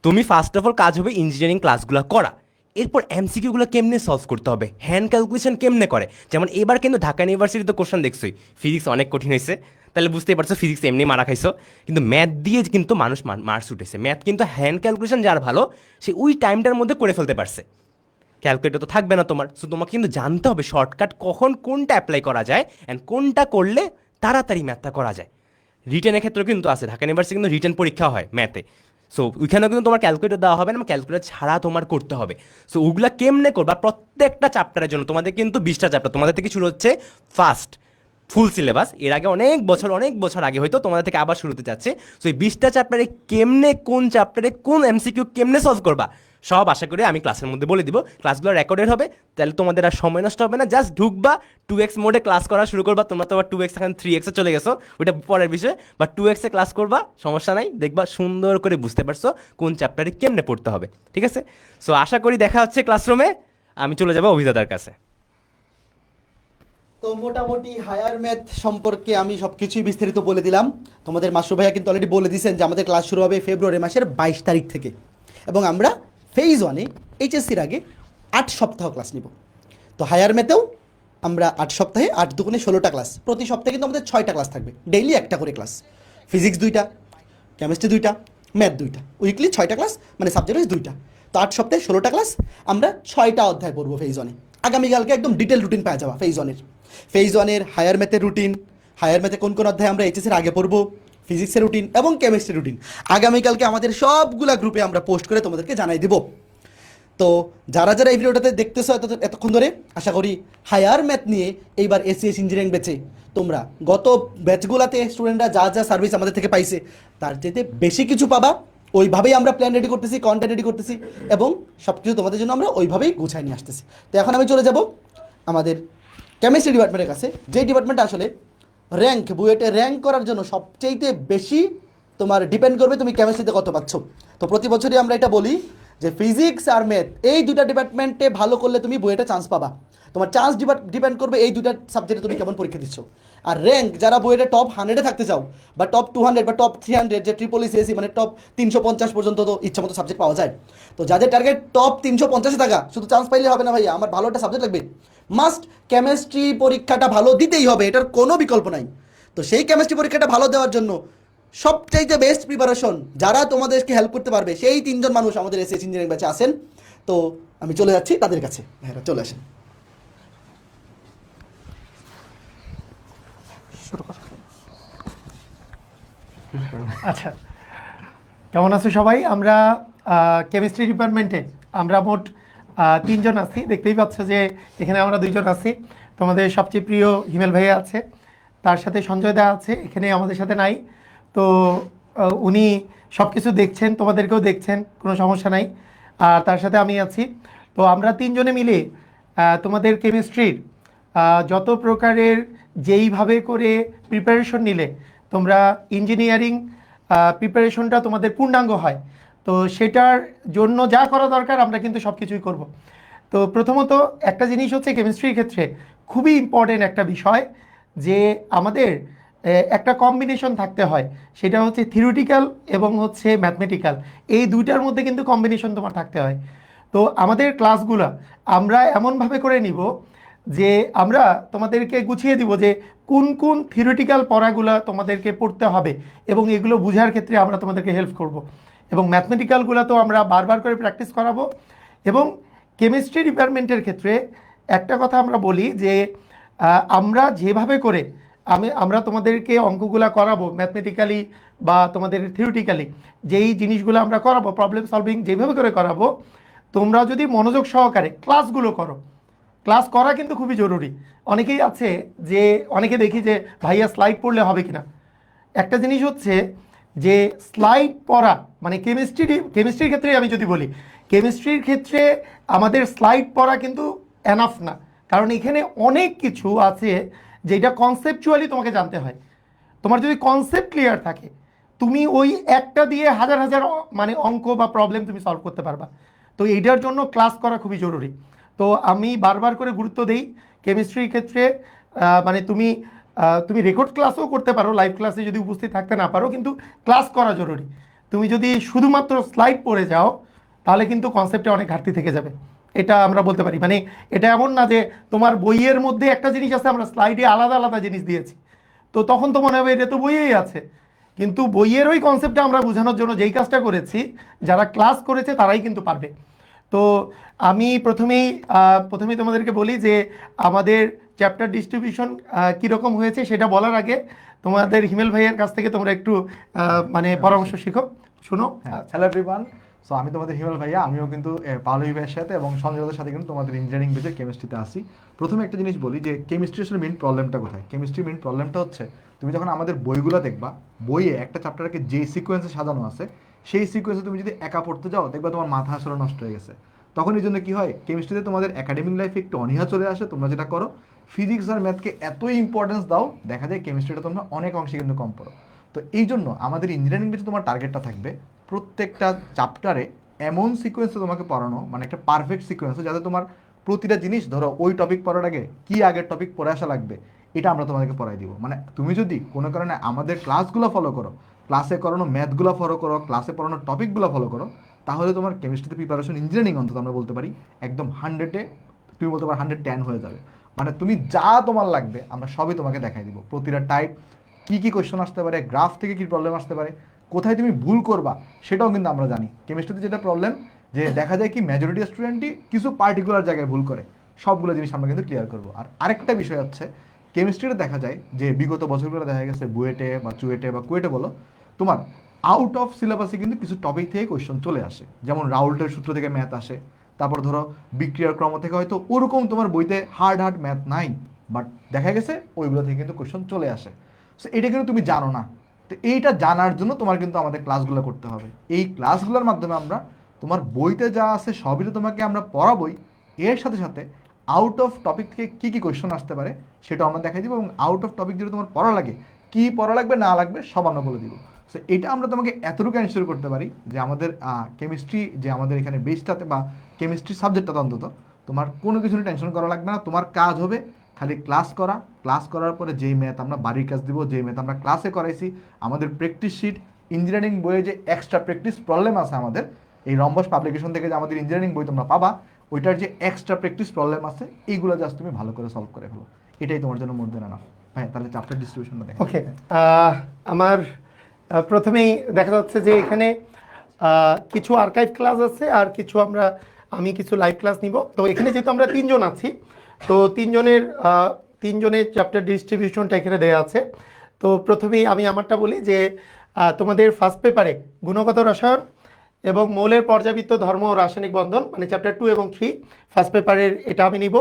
তুমি ফার্স্ট অফ অল কাজ হবে ইঞ্জিনিয়ারিং ক্লাসগুলো করা, এরপর এমসিকিউগুলো কেমনে সলভ করতে হবে, হ্যান্ড ক্যালকুলেশন কেমনে করে। যেমন এবার কিন্তু ঢাকা ইউনিভার্সিটিতে কোশ্চেন দেখছোই, ফিজিক্স অনেক কঠিন হয়েছে, তাহলে বুঝতেই পারছো ফিজিক্স এমনি মারা খাইছো, কিন্তু ম্যাথ দিয়ে কিন্তু মানুষ মার্কস উঠেছে। ম্যাথ কিন্তু হ্যান্ড ক্যালকুলেশন যার ভালো সে ওই টাইমটার মধ্যে করে ফেলতে পারছে। ক্যালকুলেটর তো থাকবে না তোমার, সো তোমাকে কিন্তু জানতে হবে শর্টকাট কখন কোনটা অ্যাপ্লাই করা যায় অ্যান্ড কোনটা করলে তাড়াতাড়ি ম্যাথটা করা যায়। রিটেনের ক্ষেত্রে কিন্তু আছে, ঢাকা ইউনিভার্সিটি কিন্তু রিটেন পরীক্ষা হয় ম্যাথে, সো ওইখানেও কিন্তু তোমার ক্যালকুলেটর দেওয়া হবে না, ক্যালকুলেটর ছাড়া তোমার করতে হবে। সো ওগুলা কেমনে করবা, প্রত্যেকটা চ্যাপ্টারের জন্য তোমাদের কিন্তু 20টা চ্যাপ্টার তোমাদের থেকে শুরু হচ্ছে ফার্স্ট ফুল সিলেবাস। এর আগে অনেক বছর আগে হয়তো তোমাদের থেকে আবার শুরুতে যাচ্ছে। সো এই 20টা চ্যাপ্টারে কেমনে কোন চ্যাপ্টারে কোন এমসিকিউ কেমনে সলভ করবা সব আশা করি আমি ক্লাসের মধ্যে বলে দিব। ক্লাসগুলো রেকর্ডেড হবে, তাহলে তোমাদের আর সময় নষ্ট হবে না, জাস্ট ঢুকবা 2x মোডে ক্লাস করা শুরু করবা। তোমরা তো আবার 2x এখন 3x এ চলে গেছো, ওইটা পরের বিষয়, বা 2x এ ক্লাস করবা, সমস্যা নাই, দেখবা সুন্দর করে বুঝতে পারছো কোন চ্যাপ্টারে কেমনে পড়তে হবে, ঠিক আছে? সো আশা করি দেখা হচ্ছে ক্লাসরুমে, আমি চলে যাবো অভিজ্ঞতার কাছে। তো মোটামুটি হায়ার ম্যাথ সম্পর্কে আমি সব কিছুই বিস্তারিত বলে দিলাম। তোমাদের মাসুর ভাইয়া কিন্তু অলরেডি বলে দিয়েছেন যে আমাদের ক্লাস শুরু হবে ফেব্রুয়ারি মাসের 22 তারিখ থেকে, এবং আমরা ফেজ 1-এ এইচএসসির আগে 8 সপ্তাহ ক্লাস নিব। তো হায়ার ম্যাথেও আমরা 8 সপ্তাহে 8 দুগুণে 16টা ক্লাস, প্রতি সপ্তাহে কিন্তু আমাদের 6টা ক্লাস থাকবে, ডেইলি একটা করে ক্লাস, ফিজিক্স 2টা, কেমিস্ট্রি 2টা, ম্যাথ 2টা, উইকলি 6টা ক্লাস, মানে সাবজেক্ট ওয়াইজ 2টা। তো 8 সপ্তাহে 16টা ক্লাস, আমরা 6টা অধ্যায় পড়বো ফেজ 1-এ। আগামীকালকে একদম ডিটেল রুটিন পাওয়া যাওয়া ফেজ 1-এর হায়ার ম্যাথের রুটিন, হায়ার ম্যাথে কোন কোন অধ্যায় আমরা এইচএসের আগে পড়বো, ফিজিক্সের রুটিন এবং কেমিস্ট্রি রুটিন আগামীকালকে আমাদের সবগুলা গ্রুপে আমরা পোস্ট করে তোমাদেরকে জানাই দিব। তো যারা যারা এই ভিডিওটাতে দেখতেছো এতক্ষণ ধরে, আশা করি হায়ার ম্যাথ নিয়ে এইবার এসিএস ইঞ্জিনিয়ারিং ব্যাচে তোমরা গত ব্যাচগুলাতে স্টুডেন্টরা যা যা সার্ভিস আমাদের থেকে পাইছে তার চাইতে বেশি কিছু পাবা। ওইভাবেই আমরা প্ল্যান রেডি করতেছি, কন্টেন্ট রেডি করতেছি, এবং সব কিছু তোমাদের জন্য আমরা ওইভাবেই গুছাই নিয়ে আসতেছি। তো এখন আমি চলে যাব আমাদের কেমিস্ট্রি ডিপার্টমেন্টের কাছে, যে ডিপার্টমেন্ট আসলে র্যাঙ্ক, বুয়েটে র্যাঙ্ক করার জন্য সবচেয়ে বেশি তোমার ডিপেন্ড করবে তুমি কেমিস্ট্রিতে কত পাচ্ছ। তো প্রতি বছরই আমরা এটা বলি যে ফিজিক্স আর ম্যাথ এই দুটা ডিপার্টমেন্টে ভালো করলে তুমি বুয়েটে চান্স পাবা। তোমার চান্স ডিপেন্ড করবে এই দুটা সাবজেক্টে তুমি কেমন পরীক্ষা দিচ্ছ। আর র্যাঙ্ক যারা বুয়েটে টপ 100-এ থাকতে চাও, বা টপ 200 বা টপ 300, যে ট্রিপল সিএসসি মানে টপ 350 পর্যন্ত তো ইচ্ছা মতো সাবজেক্ট পাওয়া যায়। তো যাদের টার্গেট টপ 350-এ থাকা, শুধু চান্স পাইলে হবে না ভাইয়া, আমার ভালো একটা সাবজেক্ট লাগবে, মাস্ট কেমিস্ট্রি পরীক্ষাটা ভালো দিতেই হবে, এটার কোনো বিকল্প নাই। তো সেই কেমিস্ট্রি পরীক্ষাটা ভালো দেওয়ার জন্য সবচাইতে বেস্ট প্রিপারেশন যারা তোমাদেরকে হেল্প করতে পারবে, সেই 3জন মানুষ আমাদের এসএস ইঞ্জিনিয়ারিং ব্যাচে আছেন। তো আমি চলে যাচ্ছি তাদের কাছে, ভাইরা চলে আসেন। আচ্ছা, কেমন আছো সবাই? আমরা কেমিস্ট্রি ডিপার্টমেন্টে আমরা মোট 3 জন আছি। দেখতেই পাচ্ছ যে এখানে আমরা 2 জন আছি। তোমাদের সবচেয়ে প্রিয় হিমেল ভাইয়া আছে, তার সাথে সঞ্জয় দা আছে, এখানে আমাদের সাথে নাই। তো উনি সব কিছু দেখছেন, তোমাদেরকেও দেখছেন, কোনো সমস্যা নাই। আর তার সাথে আমি আছি। তো আমরা 3 জনে মিলে তোমাদের কেমিস্ট্রির যত প্রকারের যেইভাবে করে প্রিপারেশন নিলে তোমরা ইঞ্জিনিয়ারিং প্রিপারেশনটা তোমাদের পূর্ণাঙ্গ হয়, তো সেটার জন্য যা করা দরকার আমরা কিন্তু সব কিছুই করবো। তো প্রথমত একটা জিনিস হচ্ছে কেমিস্ট্রির ক্ষেত্রে খুবই ইম্পর্টেন্ট একটা বিষয়, যে আমাদের একটা কম্বিনেশন থাকতে হয়, সেটা হচ্ছে থিওরিটিক্যাল এবং হচ্ছে ম্যাথমেটিক্যাল, এই দুইটার মধ্যে কিন্তু কম্বিনেশন তোমার থাকতে হয়। তো আমাদের ক্লাসগুলো আমরা এমনভাবে করে নিব যে আমরা তোমাদেরকে গুছিয়ে দিব যে কোন কোন থিওরিটিক্যাল পড়াগুলো তোমাদেরকে পড়তে হবে, এবং এগুলো বোঝার ক্ষেত্রে আমরা তোমাদেরকে হেল্প করব। এবং ম্যাথমেটিক্যালগুলো তো আমরা বারবার করে প্র্যাকটিস করাবো। এবং কেমিস্ট্রি ডিপার্টমেন্টের ক্ষেত্রে একটা কথা আমরা বলি যে আমরা যেভাবে করে আমরা তোমাদেরকে অঙ্কগুলো করাবো ম্যাথমেটিক্যালি বা তোমাদের থিওরিটিক্যালি, যেই জিনিসগুলো আমরা করাবো, প্রবলেম সলভিং যেভাবে করে করাবো, তোমরা যদি মনোযোগ সহকারে ক্লাসগুলো করো, ক্লাস করা কিন্তু খুবই জরুরি। অনেকেই আছে যে অনেকে দেখি যে ভাইয়া স্লাইড পড়লে হবে কিনা। একটা জিনিস হচ্ছে যে স্লাইড পড়া মানে কেমিস্ট্রির ক্ষেত্রে আমি যদি বলি, কেমিস্ট্রির ক্ষেত্রে আমাদের স্লাইড পড়া কিন্তু এনাফ না, কারণ এখানে অনেক কিছু আছে যেটা কনসেপচুয়ালি তোমাকে জানতে হয়। তোমার যদি কনসেপ্ট ক্লিয়ার থাকে, তুমি ওই একটা দিয়ে হাজার হাজার মানে অঙ্ক বা প্রবলেম তুমি সলভ করতে পারবা। তো এইটার জন্য ক্লাস করা খুবই জরুরি। তো আমি বারবার করে গুরুত্ব দেই কেমিস্ট্রির ক্ষেত্রে, মানে তুমি রেকর্ড ক্লাসও করতে পারো, লাইভ ক্লাসে যদি উপস্থিত থাকতে না পারো, কিন্তু ক্লাস করা জরুরি। তুমি যদি শুধুমাত্র স্লাইড পড়ে যাও তাহলে কিন্তু কনসেপ্টে অনেক ঘাটতি থেকে যাবে, এটা আমরা বলতে পারি। মানে এটা এমন না যে তোমার বইয়ের মধ্যে একটা জিনিস আছে, আমরা স্লাইডে আলাদা আলাদা জিনিস দিয়েছি, তো তখন তো মনে হবে এটা তো বইয়েই আছে। কিন্তু বইয়ের ওই কনসেপ্টটা আমরা বোঝানোর জন্য যেই কাজটা করেছি, যারা ক্লাস করেছে তারাই কিন্তু পারবে। তো আমি প্রথমেই তোমাদেরকে বলি যে আমাদের চ্যাপ্টার ডিস্ট্রিবিউশন কীরকম হয়েছে সেটা বলার আগে তোমাদের হিমেল ভাইয়ের কাছ থেকে তোমরা একটু মানে পরামর্শ শিখো, শুনো। হ্যালো এভরিওয়ান, সো আমি তোমাদের হিমেল ভাইয়া, আমিও কিন্তু পাওলি ভাইয়ের সাথে এবং সঞ্জয় দাদার সাথে কিন্তু তোমাদের ইঞ্জিনিয়ারিং বেজের কেমিস্ট্রিতে আসি। প্রথমে একটা জিনিস বলি যে কেমিস্ট্রি আসলে মেইন প্রবলেমটা কোথায়। কেমিস্ট্রি মেইন প্রবলেমটা হচ্ছে তুমি যখন আমাদের বইগুলো দেখবা, বইয়ে একটা চ্যাপ্টারকে যে সিকোয়েন্সে সাজানো আছে সেই সিকোয়েন্সে তুমি যদি একা পড়তে যাও দেখবা তোমার মাথা আসলে নষ্ট হয়ে গেছে। তখন এই জন্য কী হয়, কেমিস্ট্রিতে তোমাদের একাডেমিক লাইফে একটু অনীহা চলে আসে। তোমরা যেটা করো, ফিজিক্স আর ম্যাথকে এতই ইম্পর্টেন্স দাও, দেখা যায় কেমিস্ট্রিটা তোমরা অনেক অংশে কিন্তু কম পড়ো। তো এই জন্য আমাদের ইঞ্জিনিয়ারিং বেজে তোমার টার্গেটটা থাকবে প্রত্যেকটা চ্যাপ্টারে এমন সিকোয়েন্সে তোমাকে পড়ানো, মানে একটা পারফেক্ট সিকোয়েন্সে, যাতে তোমার প্রতিটা জিনিস, ধরো ওই টপিক পড়ার আগে কি আগের টপিক পড়ে আসা লাগবে এটা আমরা তোমাদেরকে পড়াই দিব। মানে তুমি যদি কোনো কারণে আমাদের ক্লাসগুলো ফলো করো, ক্লাসে করানো ম্যাথগুলো ফলো করো, ক্লাসে পড়ানো টপিকগুলো ফলো করো, তাহলে তোমার কেমিস্ট্রিতে প্রিপারেশন, ইঞ্জিনিয়ারিং অন্তত আমরা বলতে পারি একদম 100-এ, তুমি বলতে পারো 110 হয়ে যাবে। মানে তুমি যা তোমার লাগবে আমরা সবই তোমাকে দেখাই দিব। প্রতিটা টাইপ কি কি কোয়েশ্চন আসতে পারে, গ্রাফ থেকে কি প্রবলেম আসতে পারে, কোথায় তুমি ভুল করবা সেটাও কিন্তু আমরা জানি। কেমিস্ট্রিতে যেটা প্রবলেম, যে দেখা যায় কি মেজরিটি স্টুডেন্টই কিছু পার্টিকুলার জায়গায় ভুল করে, সবগুলো জিনিস আমরা কিন্তু ক্লিয়ার করবো। আর আরেকটা বিষয় হচ্ছে, কেমিস্ট্রিতে দেখা যায় যে বিগত বছরগুলো দেখা গেছে বুয়েটে বা চুয়েটে বা কুয়েটে বলো, তোমার আউট অফ সিলেবাসে কিন্তু কিছু টপিক থেকে কোয়েশ্চন চলে আসে। যেমন রাউল্টের সূত্র থেকে ম্যাথ আসে, তারপর ধরো বিক্রিয়ার ক্রম থেকে হয়তো ওরকম তোমার বইতে হার্ড ম্যাথ নাই, বাট দেখা গেছে ওইগুলো থেকে কিন্তু কোয়েশ্চন চলে আসে। সো এটা কিন্তু তুমি জানো না। তো এইটা জানার জন্য তোমার কিন্তু আমাদের ক্লাসগুলো করতে হবে। এই ক্লাসগুলোর মাধ্যমে আমরা তোমার বইতে যা আছে সবই তো তোমাকে আমরা পড়াবই, এর সাথে সাথে আউট অফ টপিক থেকে কী কী কোয়েশ্চন আসতে পারে সেটাও আমরা দেখাই দিব, এবং আউট অফ টপিক যদি তোমার পড়া লাগে, কী পড়া লাগবে না লাগবে সব আমরা বলে দিব। সো এটা আমরা তোমাকে এতটুকু এনশিওর করতে পারি যে আমাদের কেমিস্ট্রি, যে আমাদের এখানে বেসটাতে বা কেমিস্ট্রি সাবজেক্টটাতে অন্তত তোমার কোনো কিছু নিয়ে টেনশন করা লাগবে না। তোমার কাজ হবে খালি ক্লাস করা, ক্লাস করার পরে যেই ম্যাথ আমরা বাড়ির কাজ দিব, যেই ম্যাথ আমরা ক্লাসে করাইছি, আমাদের প্র্যাকটিস শিট, ইঞ্জিনিয়ারিং বইয়ে যে এক্সট্রা প্র্যাকটিস প্রবলেম আছে আমাদের, এই রম্বস পাবলিকেশন থেকে যে আমাদের ইঞ্জিনিয়ারিং বই তোমরা পাবা, ওইটার যে এক্সট্রা প্র্যাকটিস প্রবলেম আছে এইগুলো জাস্ট তুমি ভালো করে সলভ করে ফেলো, এটাই তোমার জন্য মোর দেন এনাফ। হ্যাঁ, তাহলে চ্যাপ্টার ডিস্ট্রিবিউশনটা দেখো। ওকে, আমার প্রথমেই দেখা যাচ্ছে যে এখানে কিছু আর্কাইভ ক্লাস আছে আর আমি কিছু লাইভ ক্লাস নিব। তো এখানে যেহেতু আমরা 3 জন আছি, তো তিনজনের চ্যাপ্টার ডিস্ট্রিবিউশনটা এখানে দেওয়া আছে। তো প্রথমেই আমি আমারটা বলি যে তোমাদের ফার্স্ট পেপারে গুণগত রসায়ন এবং মৌলের পর্যাবৃত্ত ধর্ম ও রাসায়নিক বন্ধন, মানে চ্যাপ্টার 2 এবং 3 ফার্স্ট পেপারের এটা আমি নিব,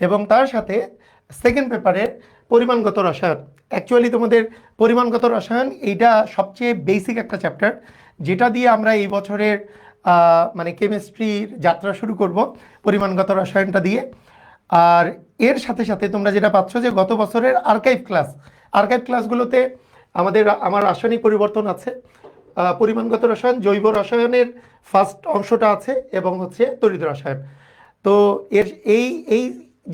এবং তার সাথে সেকেন্ড পেপারের পরিমাণগত রসায়ন। অ্যাকচুয়ালি তোমাদের পরিমাণগত রসায়ন এইটা সবচেয়ে বেসিক একটা চ্যাপ্টার, যেটা দিয়ে আমরা এই বছরের মানে কেমিস্ট্রির যাত্রা শুরু করব পরিমাণগত রসায়নটা দিয়ে। আর এর সাথে সাথে তোমরা যেটা পাচ্ছ যে গত বছরের আর্কাইভ ক্লাসগুলোতে আমার রাসায়নিক পরিবর্তন আছে, পরিমাণগত রসায়ন, জৈব রসায়নের ফার্স্ট অংশটা আছে, এবং হচ্ছে তড়িৎ রসায়ন। তো এই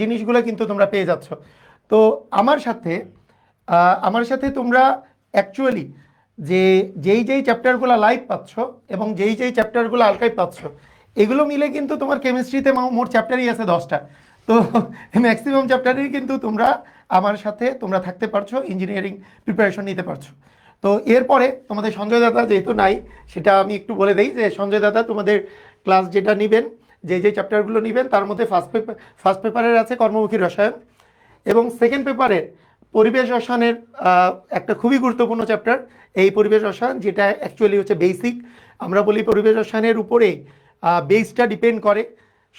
জিনিসগুলো কিন্তু তোমরা পেয়ে যাচ্ছ। তো আমার সাথে তোমরা অ্যাকচুয়ালি যেই চ্যাপ্টারগুলো লাইভ পাচ্ছ এবং যেই চ্যাপ্টারগুলো আর্কাইভ পাচ্ছ, এগুলো মিলে কিন্তু তোমার কেমিস্ট্রিতে মোট চ্যাপ্টারই আছে 10টা। তো ম্যাক্সিমাম চ্যাপ্টারই কিন্তু আমার সাথে তোমরা থাকতে পারছো, ইঞ্জিনিয়ারিং প্রিপারেশন নিতে পারছো। তো এরপরে তোমাদের সঞ্জয় দাদা যেহেতু নাই, সেটা আমি একটু বলে দিই যে সঞ্জয় দাদা তোমাদের ক্লাস যেটা নেবেন, যে চ্যাপ্টারগুলো নেবেন, তার মধ্যে ফার্স্ট পেপারের আছে কর্মমুখী রসায়ন, এবং সেকেন্ড পেপারের পরিবেশ রসায়নের একটা খুবই গুরুত্বপূর্ণ চ্যাপ্টার এই পরিবেশ রসায়ন, যেটা অ্যাকচুয়ালি হচ্ছে বেসিক। আমরা বলি পরিবেশ রসায়নের উপরেই বেসটা ডিপেন্ড করে।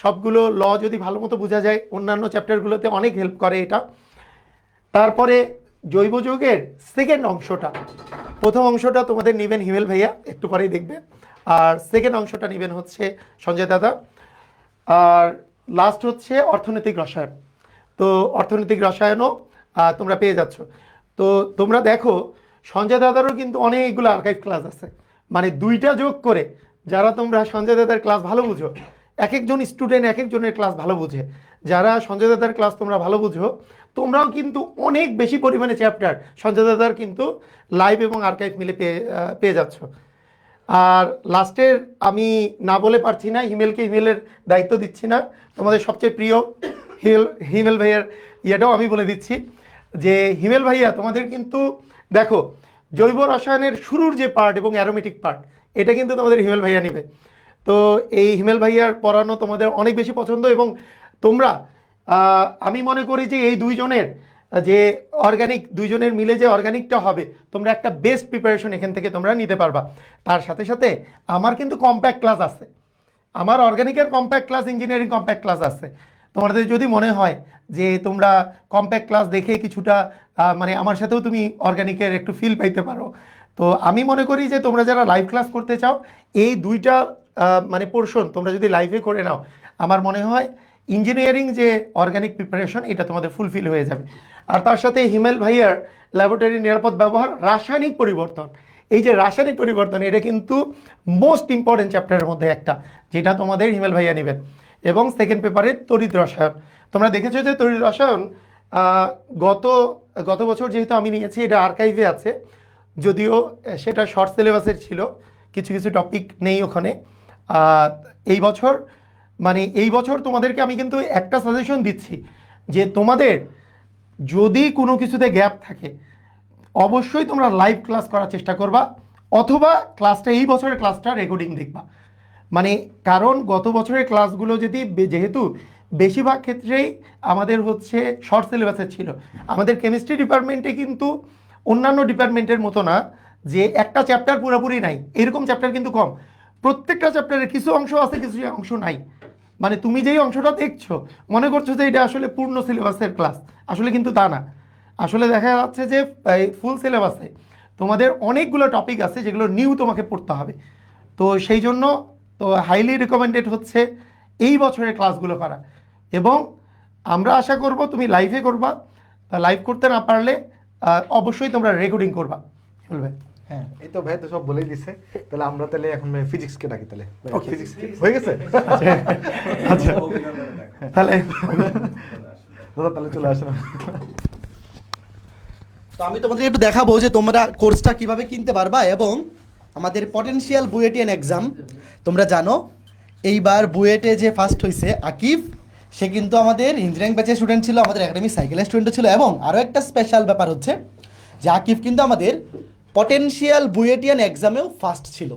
সবগুলো ল যদি ভালো মতো বোঝা যায়, অন্যান্য চ্যাপ্টারগুলোতে অনেক হেল্প করে এটা। তারপরে জৈব যৌগের সেকেন্ড অংশটা, প্রথম অংশটা তোমাদের নেবেন হিমেল ভাইয়া, একটু পরেই দেখবে, আর সেকেন্ড অংশটা নেবেন হচ্ছে সঞ্জয় দাদা। আর লাস্ট হচ্ছে অর্থনৈতিক রসায়ন। তো অর্থনৈতিক রসায়নও তোমরা পেয়ে যাচ্ছ। তো তোমরা দেখো সঞ্জয় দাদারও কিন্তু অনেকগুলো আর্কাইভ ক্লাস আছে, মানে 2টা যোগ করে যারা তোমরা সঞ্জয় দাদার ক্লাস ভালো বুঝো, এক একজন স্টুডেন্ট এক একজনের ক্লাস ভালো বুঝে, যারা সঞ্জয় দাদার ক্লাস তোমরা ভালো বুঝো, তোমরাও কিন্তু অনেক বেশি পরিমাণে চ্যাপ্টার সঞ্জয় দাদার কিন্তু লাইভ এবং আর্কাইভ মিলে পেয়ে যাচ্ছ। আর লাস্টের আমি না বলে পারছি না, হিমেলের দায়িত্ব দিচ্ছি না, তোমাদের সবচেয়ে প্রিয় হিমেল ভাইয়ার ইয়েটাও আমি বলে দিচ্ছি যে হিমেল ভাইয়া তোমাদের কিন্তু দেখো জৈব রসায়নের শুরুর যে পার্ট এবং অ্যারোমেটিক পার্ট, এটা কিন্তু তোমাদের হিমেল ভাইয়া নেবে। তো এই হিমেল ভাইয়ার পড়ানো তোমাদের অনেক বেশি পছন্দ, এবং তোমরা আমি মনে করি যে এই দুইজনের যে অর্গানিক, দুইজনের মিলে যে অর্গানিকটা হবে, তোমরা একটা বেস্ট প্রিপারেশন এখান থেকে তোমরা নিতে পারবা। তার সাথে সাথে আমার কিন্তু কম্প্যাক্ট ক্লাস আছে, আমার অর্গানিকের compact class, engineering compact class আছে। তোমাদের যদি মনে হয় যে তোমরা কম্প্যাক্ট ক্লাস দেখে কিছুটা মানে আমার সাথেও তুমি অর্গানিকের একটু ফিল পাইতে পারো, তো আমি মনে করি যে তোমরা যারা লাইভ ক্লাস করতে চাও, এই দুইটা মানে পোর্শন তোমরা যদি লাইভে করে নাও, আমার মনে হয় ইঞ্জিনিয়ারিং যে অর্গানিক প্রিপারেশন এটা তোমাদের ফুলফিল হয়ে যাবে। আর তার সাথে হিমেল ভাইয়ার ল্যাবরেটরি নিরাপদ ব্যবহার, রাসায়নিক পরিবর্তন, এই যে রাসায়নিক পরিবর্তন, এটা কিন্তু মোস্ট ইম্পর্টেন্ট চ্যাপ্টারের মধ্যে একটা, যেটা তোমাদের হিমেল ভাইয়া নেবেন। এবং সেকেন্ড পেপারে তড়িৎ রসায়ন, তোমরা দেখেছো যে তড়িৎ রসায়ন গত বছর যেহেতু আমি নিয়েছি, এটা আর্কাইভে আছে, যদিও সেটা শর্ট সিলেবাসের ছিল, কিছু কিছু টপিক নেই ওখানে। এই বছর তোমাদেরকে আমি কিন্তু একটা সাজেশন দিচ্ছি যে তোমাদের যদি কোনো কিছুতে গ্যাপ থাকে, অবশ্যই তোমরা লাইভ ক্লাস করার চেষ্টা করবা, অথবা ক্লাসটা, এই বছরের ক্লাসটা রেকর্ডিং দেখবা। মানে কারণ গত বছরের ক্লাসগুলো যেহেতু বেশিরভাগ ক্ষেত্রেই আমাদের হচ্ছে শর্ট সিলেবাসের ছিল, আমাদের কেমিস্ট্রি ডিপার্টমেন্টে কিন্তু অন্যান্য ডিপার্টমেন্টের মতো না যে একটা চ্যাপ্টার পুরোপুরি নাই, এরকম চ্যাপ্টার কিন্তু কম। প্রত্যেকটা চ্যাপ্টারের কিছু অংশ আছে, কিছু অংশ নাই। মানে তুমি যেই অংশটা দেখছো মনে করছো যে এটা আসলে পূর্ণ সিলেবাসের ক্লাস, আসলে কিন্তু তা না। আসলে দেখা যাচ্ছে যে ফুল সিলেবাসে তোমাদের অনেকগুলো টপিক আছে যেগুলো নিউ তোমাকে পড়তে হবে। তো সেই জন্য তো হাইলি রিকমেন্ডেড হচ্ছে এই বছরের ক্লাসগুলো করা, এবং আমরা আশা করব তুমি লাইভে করবা, লাইভ করতে না পারলে অবশ্যই তোমরা রেকর্ডিং করবা। বলবে হ্যাঁ, এই তো ভাই তো সব বলেই দিছে। তাহলে আমরা তাহলে এখন ফিজিক্সকে ডাকি, তাহলে ফিজিক্স হয়ে গেছে। আচ্ছা তাহলে দাদা তাহলে চলে আসো। তো আমি তোমাদের একটু দেখাবো যে তোমরা কোর্সটা কিভাবে কিনতে পারবা, এবং আমাদের পটেনশিয়াল বুয়েটিয়ান এক্সাম, তোমরা জানো এইবার বুয়েটে যে ফার্স্ট হয়েছে আকিব, সে কিন্তু আমাদের ইঞ্জিনিয়ারিং ব্যাচের স্টুডেন্ট ছিল, আমাদের একাডেমি সাইকেলের স্টুডেন্ট ছিল। এবং আরও একটা স্পেশাল ব্যাপার হচ্ছে যে আকিব কিন্তু আমাদের পটেনশিয়াল বুয়েটিয়ান এক্সামেও ফার্স্ট ছিল।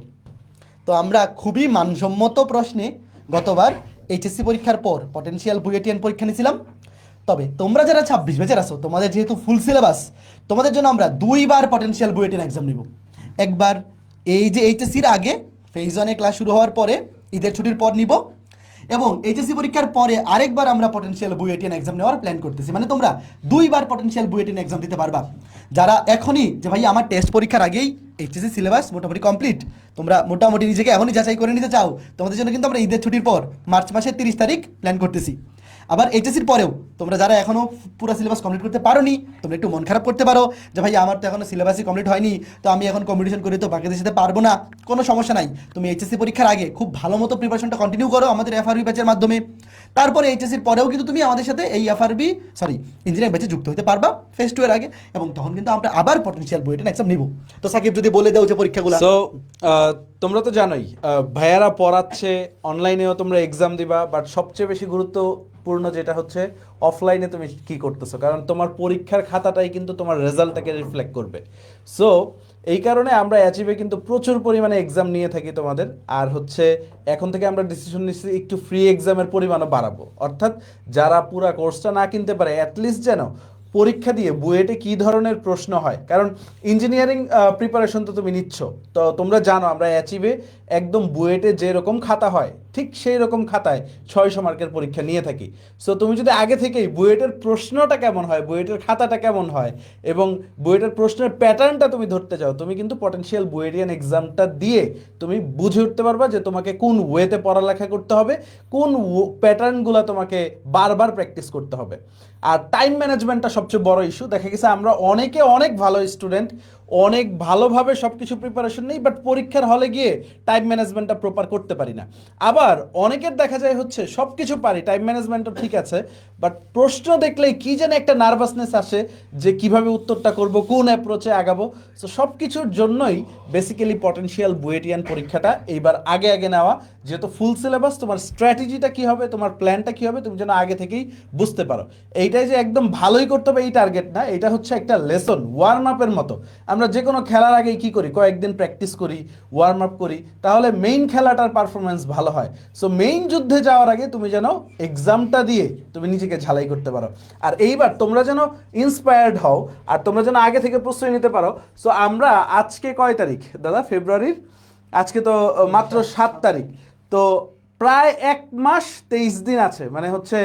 তো আমরা খুবই মানসম্মত প্রশ্নে গতবার এইচএসসি পরীক্ষার পর পটেনশিয়াল বুয়েটিয়ান পরীক্ষা নিয়েছিলাম। তবে তোমরা যারা 26 ব্যাচের আছো, তোমাদের যেহেতু ফুল সিলেবাস, তোমাদের জন্য আমরা 2বার পটেনশিয়াল বুয়েটিয়ান এক্সাম নিব। একবার এই যে এইচএসসির আগে ফেজ 1 ক্লাস শুরু হওয়ার পরে ঈদের ছুটির পর নিব, এবং এইচএসসি পরীক্ষার পরে আরেকবার আমরা পটেনশিয়াল বুয়েটিয়ান এক্সাম নেওয়ার প্ল্যান করতেছি। মানে তোমরা 2বার পটেনশিয়াল বুয়েটিয়ান এক্সাম দিতে পারবা। যারা এখনই যে ভাই আমার টেস্ট পরীক্ষার আগেই এইচএসসি সিলেবাস মোটামুটি কমপ্লিট, তোমরা মোটামুটি নিজেকে এখনই যাচাই করে নিতে চাও, তোমাদের জন্য কিন্তু আমরা ঈদের ছুটির পর মার্চ মাসের 30 তারিখ প্ল্যান করতেছি। আবার এইচএসসির পরেও তোমরা যারা এখনও পুরো সিলেবাস কমপ্লিট করতে পারোনি, তোমরা একটু মন খারাপ করতে পারো যে ভাই আমার তো এখনও সিলেবাসই কমপ্লিট হয়নি, তো আমি এখন কম্পিটিশন করে তো বাকিদের সাথে পারবো না। কোনো সমস্যা নাই, তুমি এইচএসসি পরীক্ষার আগে খুব ভালো মতো প্রিপারেশনটা কন্টিনিউ করো আমাদের এফআরবি ব্যাচের মাধ্যমে। তারপরে এইচএসসির পরেও কিন্তু তুমি আমাদের সাথে এই ইঞ্জিনিয়ারিং ব্যাচে যুক্ত হতে পারবা ফেজ 2 এর আগে, এবং তখন কিন্তু আমরা আবার পটেনশিয়াল বুয়েটিয়ান এক্সাম নিব। তো সাকিব যদি বলে দাও যে পরীক্ষাগুলো। সো তোমরা তো জানোই ভাইয়ারা পড়াচ্ছে, অনলাইনেও তোমরা এক্সাম দিবা, বাট সবচেয়ে বেশি গুরুত্বপূর্ণ যেটা হচ্ছে অফলাইনে তুমি কি করতেছো, কারণ তোমার পরীক্ষার খাতাটাই কিন্তু তোমার রেজাল্টটাকে রিফ্লেক্ট করবে। সো এই কারণে আমরা অ্যাচিভে কিন্তু প্রচুর পরিমাণে এক্সাম নিয়ে থাকি তোমাদের। আর হচ্ছে এখন থেকে আমরা ডিসিশন নিচ্ছি একটু ফ্রি এক্সামের পরিমাণও বাড়াবো, অর্থাৎ যারা পুরো কোর্সটা না কিনতে পারে অ্যাটলিস্ট যেন পরীক্ষা দিয়ে বুয়েটে কী ধরনের প্রশ্ন হয়, কারণ ইঞ্জিনিয়ারিং প্রিপারেশন তো তুমি নিচ্ছ, তো তোমরা জানো আমরা অ্যাচিভে একদম বুয়েটে যেরকম খাতা হয় ঠিক সেই রকম খাতায় 600 মার্কের পরীক্ষা নিয়ে থাকি। সো তুমি যদি আগে থেকেই বুয়েটের প্রশ্নটা কেমন হয়, বুয়েটের খাতাটা কেমন হয় এবং বুয়েটের প্রশ্নের প্যাটার্নটা তুমি ধরতে চাও, তুমি কিন্তু পটেনশিয়াল বুয়েটিয়ান এক্সামটা দিয়ে তুমি বুঝে উঠতে পারবা যে তোমাকে কোন ওয়েতে পড়ালেখা করতে হবে, কোন প্যাটার্নগুলো তোমাকে বারবার প্র্যাকটিস করতে হবে। আর টাইম ম্যানেজমেন্টটা সবচেয়ে বড় ইস্যু। দেখা গেছে আমরা অনেক ভালো স্টুডেন্ট, অনেক ভালোভাবে সব কিছু প্রিপারেশন নেই, বাট পরীক্ষার হলে গিয়ে টাইম ম্যানেজমেন্টটা প্রপার করতে পারি না। আবার অনেকের দেখা যায় হচ্ছে সব কিছু পারি, টাইম ম্যানেজমেন্টও ঠিক আছে, বাট প্রশ্ন দেখলেই কি যেন একটা নার্ভাসনেস আসে যে কিভাবে উত্তরটা করব, কোন অ্যাপ্রোচে আগাবো। সো সব কিছুর জন্যই বেসিক্যালি পটেনশিয়াল বুয়েটিয়ান পরীক্ষাটা এইবার আগে নেওয়া, যেহেতু ফুল সিলেবাস, তোমার স্ট্র্যাটেজিটা কী হবে, তোমার প্ল্যানটা কী হবে তুমি যেন আগে থেকেই বুঝতে পারো। এইটাই যে একদম ভালোই করতে হবে এই টার্গেট না, এটা হচ্ছে একটা লেসন, ওয়ার্ম আপের মতো। আমরা যে কোনো খেলার আগেই কি করি, কয়েকদিন প্র্যাকটিস করি, ওয়ার্ম আপ করি, তাহলে মেইন খেলাটার পারফরমেন্স ভালো হয়। সো মেইন যুদ্ধে যাওয়ার আগে তুমি যেন এক্সামটা দিয়ে তুমি নিজেকে ঝালাই করতে পারো। আর এইবার তোমরা যেন ইন্সপায়ার্ড হও, আর তোমরা যেন আগে থেকে প্রস্তুতি নিতে পারো। সো আমরা আজকে কয় তারিখ দাদা? ফেব্রুয়ারির আজকে তো মাত্র 7 তারিখ, তো প্রায় 1 মাস 23 দিন আছে, মানে হচ্ছে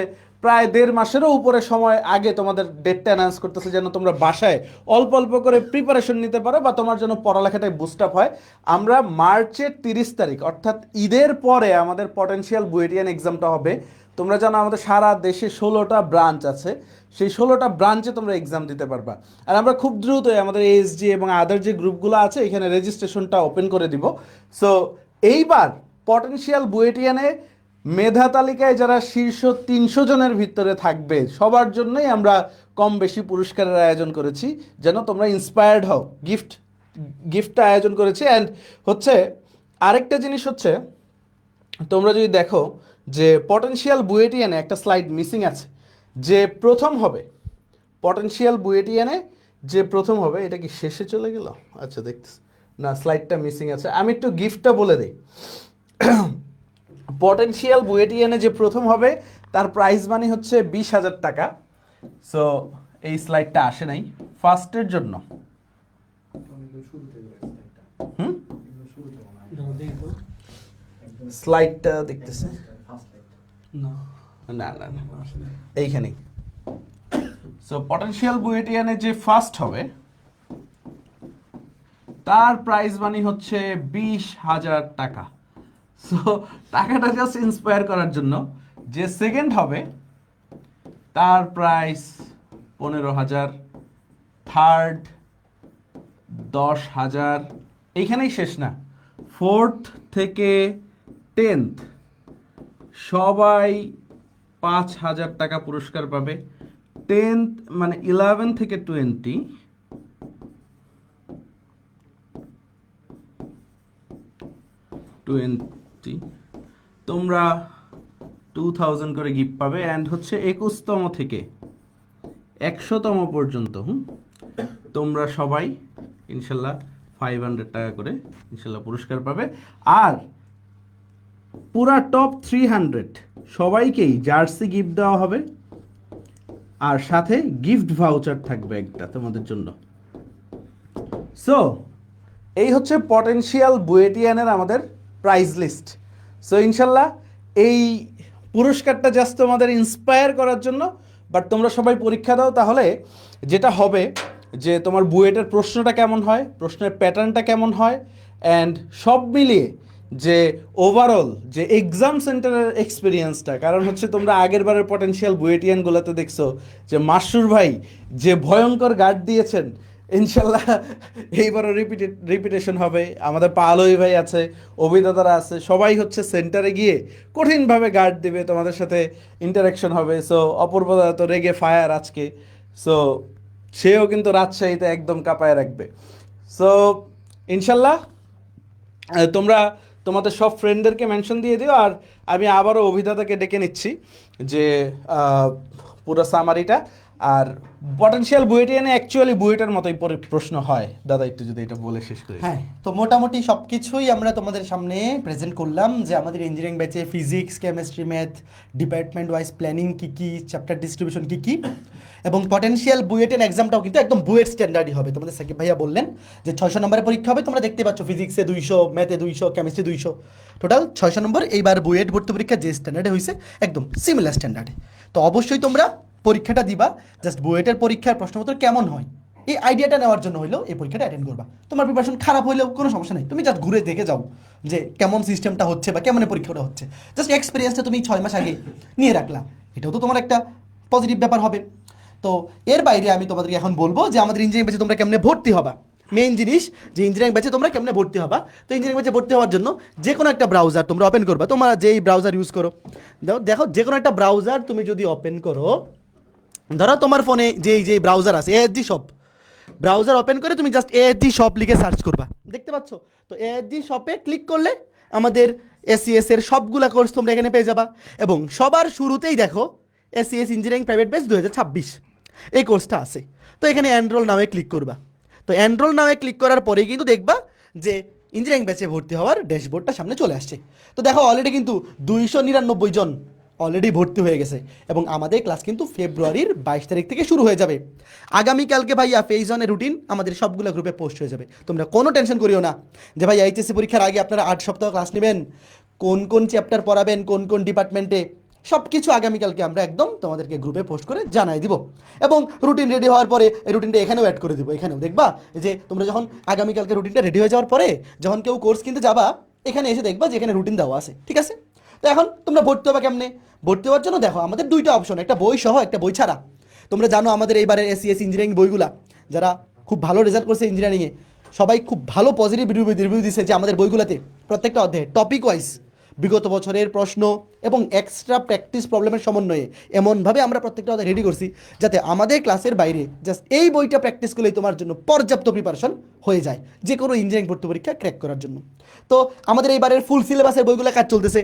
প্রায় 1.5 মাসেরও উপরে সময় আগে তোমাদের ডেটটা অ্যানাউন্স করতেছে, যেন তোমরা বাসায় অল্প অল্প করে প্রিপারেশন নিতে পারো বা তোমার জন্য পড়ালেখাটাই বুস্ট আপ হয়। আমরা মার্চের 30 তারিখ অর্থাৎ ঈদের পরে আমাদের পটেনশিয়াল বুয়েটিয়ান এক্সামটা হবে। তোমরা জানো আমাদের সারা দেশে 16টা ব্রাঞ্চ আছে, সেই 16টা ব্রাঞ্চে তোমরা এক্সাম দিতে পারবা। আর আমরা খুব দ্রুতই আমাদের এএসজি এবং আদার যে গ্রুপগুলো আছে এখানে রেজিস্ট্রেশনটা ওপেন করে দিব। সো এইবার পটেনশিয়াল বুয়েটিয়ানে মেধা তালিকায় যারা শীর্ষ 300 জনের ভিতরে থাকবে সবার জন্যই আমরা কম বেশি পুরস্কারের আয়োজন করেছি, যেন তোমরা ইন্সপায়ার্ড হও। গিফটটা আয়োজন করেছি। অ্যান্ড হচ্ছে আরেকটা জিনিস হচ্ছে, তোমরা যদি দেখো যে পটেনশিয়াল বুয়েটিয়ানে একটা স্লাইড মিসিং আছে, যে প্রথম হবে পটেনশিয়াল বুয়েটিয়ানে যে প্রথম হবে, এটা কি শেষে চলে গেল? আচ্ছা দেখতেছি, না স্লাইডটা মিসিং আছে, আমি একটু গিফটটা বলে দিই। পটেনশিয়াল বুয়েটিয়ানে যে প্রথম হবে তার প্রাইজ মানি হচ্ছে 20,000 টাকা। সো এই স্লাইডটা আসে নাই ফার্স্টের জন্য। স্লাইডটা দেখতেছে না না না এইখানেই। সো পটেনশিয়াল বুয়েটিয়ানে যে ফার্স্ট হবে তার প্রাইজ মানি হচ্ছে 20,000 টাকা। সো টাকাটা জাস্ট ইন্সপায়ার করার জন্য। যে সেকেন্ড হবে তার প্রাইস 15,000, থার্ড 10,000, এইখানেই শেষ না, 4th থেকে 10th সবাই 5,000 টাকা পুরস্কার পাবে। 10th মানে 11 থেকে 20 তোমরা 2,000 করে গিফট পাবে। অ্যান্ড হচ্ছে 21তম থেকে 100তম পর্যন্ত তোমরা সবাই ইনশাল্লাহ 500 টাকা করে ইনশাল্লাহ পুরস্কার পাবে। আর পুরা টপ 300 সবাইকেই জার্সি গিফট দেওয়া হবে, আর সাথে গিফট ভাউচার থাকবে একটা তোমাদের জন্য। সো এই হচ্ছে পটেনশিয়াল বুয়েটিয়ানের আমাদের প্রাইজ লিস্ট। সো ইনশাল্লাহ এই পুরস্কারটা জাস্ট তোমাদের ইন্সপায়ার করার জন্য। বাট তোমরা সবাই পরীক্ষা দাও, তাহলে যেটা হবে যে তোমার বুয়েটের প্রশ্নটা কেমন হয়, প্রশ্নের প্যাটার্নটা কেমন হয়, অ্যান্ড সব মিলিয়ে যে ওভারঅল যে এক্সাম সেন্টারের এক্সপিরিয়েন্সটা। কারণ হচ্ছে তোমরা আগের বারের পটেনশিয়াল বুয়েটিয়ানগুলোতে দেখছো যে মাসুর ভাই যে ভয়ঙ্কর গার্ড দিয়েছেন, ইনশাল্লাহ এইবারও রিপিটেশন হবে। আমাদের পালই ভাই আছে, অভিদাতারা আছে, সবাই হচ্ছে সেন্টারে গিয়ে কঠিনভাবে গার্ড দিবে, তোমাদের সাথে ইন্টারাকশন হবে। সো অপূর্বদা তো রেগে ফায়ার আজকে, সো সেও কিন্তু রাজশাহীতে একদম কাঁপায় রাখবে। সো ইনশাল্লাহ তোমরা তোমাদের সব ফ্রেন্ডদেরকে মেনশন দিয়ে দিও। আর আমি আবারও অভিদাতাকে ডেকে নিচ্ছি যে পুরো সামারিটা। আর পটেনশিয়াল বুয়েটিয়ানে অ্যাকচুয়ালি বুয়েটের মতোই প্রশ্ন হয়। দাদা একটু যদি এটা বলে শেষ করি। হ্যাঁ, তো মোটামুটি সব কিছুই আমরা তোমাদের সামনে প্রেজেন্ট করলাম, যে আমাদের ইঞ্জিনিয়ারিং ব্যাচে physics, chemistry, math department wise planning কী কী, চ্যাপ্টার ডিস্ট্রিবিউশন কী কী, এবং পটেনশিয়াল বুয়েটের এক্সামটাও কিন্তু একদম বুয়েট স্ট্যান্ডার্ডই হবে। তোমাদের সাকিব ভাইয়া বললেন যে 600 নম্বরের পরীক্ষা হবে। তোমরা দেখতে পাচ্ছ ফিজিক্সে 200, ম্যাথে 200, কেমিস্ট্রি 200, টোটাল 600 নম্বর। এইবার বুয়েট ভর্তি পরীক্ষা যে স্ট্যান্ডার্ডে হয়েছে একদম সিমিলার স্ট্যান্ডার্ডে। তো অবশ্যই তোমরা পরীক্ষাটা দিবা, জাস্ট বুয়েটের পরীক্ষার প্রশ্নপত্র কেমন হয় এই আইডিয়াটা নেওয়ার জন্য হইলেও এই পরীক্ষাটা অ্যাটেন্ড করবা। তোমার প্রিপারেশন খারাপ হইলেও কোনো সমস্যা নেই, তুমি জাস্ট ঘুরে দেখে যাও যে কেমন সিস্টেমটা হচ্ছে বা কেমন পরীক্ষাটা হচ্ছে। জাস্ট এক্সপিরিয়েন্সটা তুমি 6 মাস আগে নিয়ে রাখলা, এটাও তো তোমার একটা পজিটিভ ব্যাপার হবে। তো এর বাইরে আমি তোমাদেরকে এখন বলবো যে আমাদের ইঞ্জিনিয়ারিং ব্যাচে তোমরা কেমনে ভর্তি হবা। মেইন জিনিস যে ইঞ্জিনিয়ারিং ব্যাচে তোমরা কেমনে ভর্তি হবা। তো ইঞ্জিনিয়ারিং ব্যাচে ভর্তি হওয়ার জন্য যে কোনো একটা ব্রাউজার তোমরা ওপেন করবা, তোমরা যেই ব্রাউজার ইউজ করো। দেখো যে কোনো একটা ব্রাউজার তুমি যদি ওপেন করো, ধরো তোমার ফোনে যেই ব্রাউজার আছে এএসজি শপ, ব্রাউজার ওপেন করে তুমি জাস্ট এএসজি শপ লিখে সার্চ করবা, দেখতে পাচ্ছ? তো এএসজি শপে ক্লিক করলে আমাদের এসিএস এর সবগুলা কোর্স তোমরা এখানে পেয়ে যাবা। এবং সবার শুরুতেই দেখো এসিএস ইঞ্জিনিয়ারিং প্রাইভেট ব্যাচ 2026 এই কোর্সটা আছে। তো এখানে এনরোল নামে ক্লিক করবা। তো এনরোল নামে ক্লিক করার পরেই কিন্তু দেখবা যে ইঞ্জিনিয়ারিং ব্যাচে ভর্তি হওয়ার ড্যাশবোর্ডটা সামনে চলে আসছে। তো দেখো অলরেডি কিন্তু 299 জন অলরেডি ভর্তি হয়ে গেছে এবং আমাদের ক্লাস কিন্তু ফেব্রুয়ারির 22 তারিখ থেকে শুরু হয়ে যাবে। আগামীকালকে ভাইয়া ফেজ 1 এর রুটিন আমাদের সবগুলো গ্রুপে পোস্ট হয়ে যাবে। তোমরা কোনো টেনশন করিও না যে ভাই এইচএসসি পরীক্ষার আগে আপনারা 8 সপ্তাহ ক্লাস নেবেন, কোন কোন চ্যাপ্টার পড়াবেন, কোন কোন ডিপার্টমেন্টে, সব কিছু আগামীকালকে আমরা একদম তোমাদেরকে গ্রুপে পোস্ট করে জানাই দিব। এবং রুটিন রেডি হওয়ার পরে এই রুটিনটা এখানেও অ্যাড করে দিব। এখানেও দেখবা যে তোমরা যখন আগামীকালকে রুটিনটা রেডি হয়ে যাওয়ার পরে যখন কেউ কোর্স কিনতে যাবা এখানে এসে দেখবা যে এখানে রুটিন দেওয়া আছে, ঠিক আছে? তো এখন তোমরা ভর্তি হবা কেমনে? ভর্তি হওয়ার জন্য দেখো আমাদের দুইটা অপশন, একটা বই সহ একটা বই ছাড়া। তোমরা জানো আমাদের এইবারের এসিএস ইঞ্জিনিয়ারিং বইগুলা যারা খুব ভালো রেজাল্ট করছে ইঞ্জিনিয়ারিংয়ে সবাই খুব ভালো পজিটিভ রিভিউ দিচ্ছে যে আমাদের বইগুলোতে প্রত্যেকটা অধ্যায়ে টপিক ওয়াইজ বিগত বছরের প্রশ্ন এবং এক্সট্রা প্র্যাকটিস প্রবলেমের সমন্বয়ে এমনভাবে আমরা প্রত্যেকটা অধ্যায় রেডি করছি যাতে আমাদের ক্লাসের বাইরে জাস্ট এই বইটা প্র্যাকটিস করলেই তোমার জন্য পর্যাপ্ত প্রিপারেশন হয়ে যায় যে কোনো ইঞ্জিনিয়ারিং ভর্তি পরীক্ষা ক্র্যাক করার জন্য। তো আমাদের এইবারের ফুল সিলেবাসের বইগুলো কাজ চলতেছে।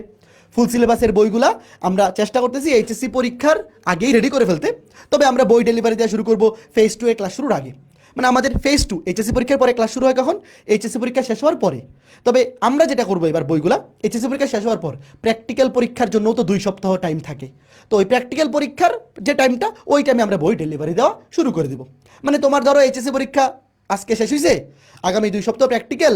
ফুল সিলেবাসের বইগুলা আমরা চেষ্টা করতেছি এইচএসসি পরীক্ষার আগেই রেডি করে ফেলতে। তবে আমরা বই ডেলিভারি দেওয়া শুরু করবো ফেজ 2 এর ক্লাস শুরুর আগে। মানে আমাদের ফেজ 2 এইচএসসি পরীক্ষার পরে ক্লাস শুরু হয় কখন? এইচএসসি পরীক্ষা শেষ হওয়ার পরে। তবে আমরা যেটা করবো এবার বইগুলা এইচএসসি পরীক্ষা শেষ হওয়ার পর প্র্যাকটিক্যাল পরীক্ষার জন্য তো 2 সপ্তাহ টাইম থাকে। তো ওই প্র্যাকটিক্যাল পরীক্ষার যে টাইমটা ওই টাইমে আমরা বই ডেলিভারি দেওয়া শুরু করে দিব। মানে তোমার ধরো এইচএসসি পরীক্ষা আজকে শেষ হয়েছে, আগামী 2 সপ্তাহ প্র্যাকটিক্যাল,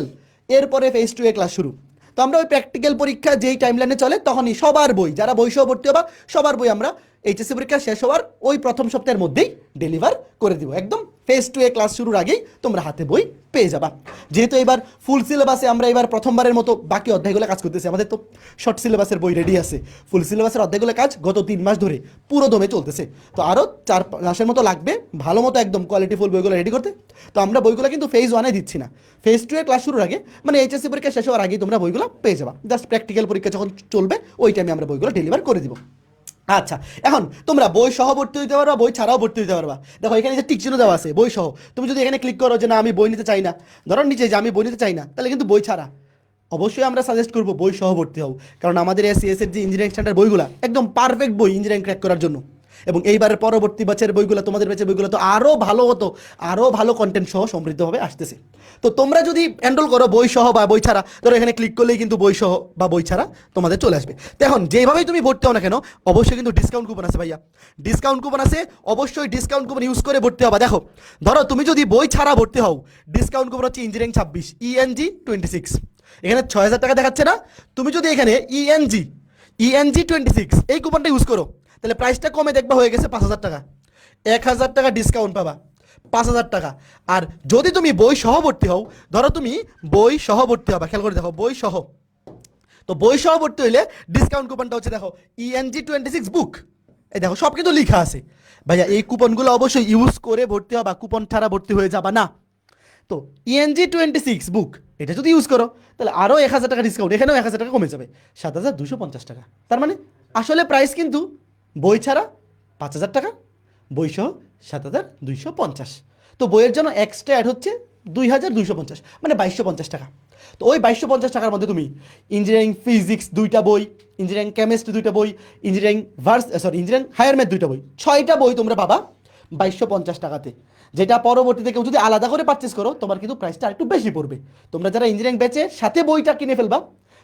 এরপরে ফেজ 2 এ ক্লাস শুরু। তো আমরা ওই প্র্যাকটিক্যাল পরীক্ষা যেই টাইমলাইনে চলে তখনই সবার বই, যারা বই সহ ভর্তি হবা সবার বই আমরা এইচএসসি পরীক্ষা শেষ হওয়ার ওই প্রথম সপ্তাহের মধ্যেই ডেলিভার করে দিব। একদম ফেজ 2 এ ক্লাস শুরুর আগেই তোমরা হাতে বই পেয়ে যাবা। যেহেতু এবার ফুল সিলেবাসে আমরা এবার প্রথমবারের মতো বাকি অধ্যায়গুলো কাজ করতেছি। আমাদের তো শর্ট সিলেবাসের বই রেডি আছে, ফুল সিলেবাসের অধ্যায়গুলো কাজ গত 3 মাস ধরে পুরো দমে চলতেছে। তো আরও 4 মাসের মতো লাগবে ভালো মতো একদম কোয়ালিটিফুল বইগুলো রেডি করতে। তো আমরা বইগুলো কিন্তু ফেজ 1 এ দিচ্ছি না, ফেজ 2 এ ক্লাস শুরুর আগে মানে এইচএসসি পরীক্ষা শেষ হওয়ার আগেই তোমরা বইগুলো পেয়ে যাবা। জাস্ট প্র্যাকটিক্যাল পরীক্ষা যখন চলবে ওই টাইমে আমরা বইগুলো ডেলিভার করে দিব। আচ্ছা, এখন তোমরা বই সহ ভর্তি হইতে পারবা, বই ছাড়াও ভর্তি হইতে পারবা। দেখো এখানে যে টিক চিহ্ন দেওয়া আছে বই সহ, তুমি যদি এখানে ক্লিক করো যে না আমি বই নিতে চাই না, ধরো নিচে যে আমি বই নিতে চাই না, তাহলে কিন্তু বই ছাড়া। অবশ্যই আমরা সাজেস্ট করবো বই সহ ভর্তি হও, কারণ আমাদের এসিএস এর যে ইঞ্জিনিয়ারিং স্ট্যান্ডার্ড বইগুলো একদম পারফেক্ট বই ইঞ্জিনিয়ারিং ক্র্যাক করার জন্য। এবং এইবারের পরবর্তী বছরের বইগুলো তোমাদের ব্যাচের বইগুলো তো আরও ভালো হতো, আরও ভালো কন্টেন্ট সহ সমৃদ্ধভাবে আসতেছে। তো তোমরা যদি এনরোল করো বই সহ বা বই ছাড়া, ধরো এখানে ক্লিক করলেই কিন্তু বই সহ বা বই ছাড়া তোমাদের চলে আসবে। তো এখন যেভাবেই তুমি ভর্তি হও না কেন অবশ্যই কিন্তু ডিসকাউন্ট কুপন আছে ভাইয়া, ডিসকাউন্ট কুপন আছে, অবশ্যই ডিসকাউন্ট কুপন ইউজ করে ভর্তি হবা। দেখো ধরো তুমি যদি বই ছাড়া ভর্তি হও, ডিসকাউন্ট কুপন হচ্ছে ইঞ্জিনিয়ারিং 26 ENG 26, এখানে 6000 টাকা দেখাচ্ছে না, তুমি যদি এখানে ENG 26 এই কুপনটা ইউজ করো তাহলে প্রাইসটা কমে দেখবা হয়ে গেছে 5000 টাকা, 1000 টাকা ডিসকাউন্ট পাবা, 5000 টাকা। আর যদি তুমি বই সহ ভর্তি হও, ধরো তুমি বই সহ ভর্তি হবা, খেয়াল করে দেখো বই সহ, তো বই সহ ভর্তি হইলে ডিসকাউন্ট কুপনটা হচ্ছে দেখো ENG 26 বুক, এই দেখো সব কিন্তু লেখা আছে। ভাইয়া এই কুপনগুলো অবশ্যই ইউজ করে ভর্তি হবা, কুপন ছাড়া ভর্তি হয়ে যাবা না। তো ENG 26 বুক এটা যদি ইউজ করো তাহলে আরও 1000 টাকা ডিসকাউন্ট, এখানেও 1000 টাকা কমে যাবে, 7250 টাকা। তার মানে আসলে প্রাইস কিন্তু বই ছাড়া 5000 টাকা, বই সহ 7250। তো বইয়ের জন্য এক্সট্রা অ্যাড হচ্ছে 2250, মানে 2250 টাকা। তো ওই 2250 টাকার মধ্যে তুমি ইঞ্জিনিয়ারিং ফিজিক্স 2টা বই, ইঞ্জিনিয়ারিং কেমিস্ট্রি 2টা বই, ইঞ্জিনিয়ারিং হায়ার ম্যাথ 2টা বই, 6টা বই তোমরা পাবা 2250 টাকাতে। যেটা পরবর্তীতে কেউ যদি আলাদা করে পারচেস করো তোমার কিন্তু প্রাইসটা একটু বেশি পড়বে। তোমরা যারা ইঞ্জিনিয়ারিং ব্যাচে সাথে বইটা কিনে ফেলবা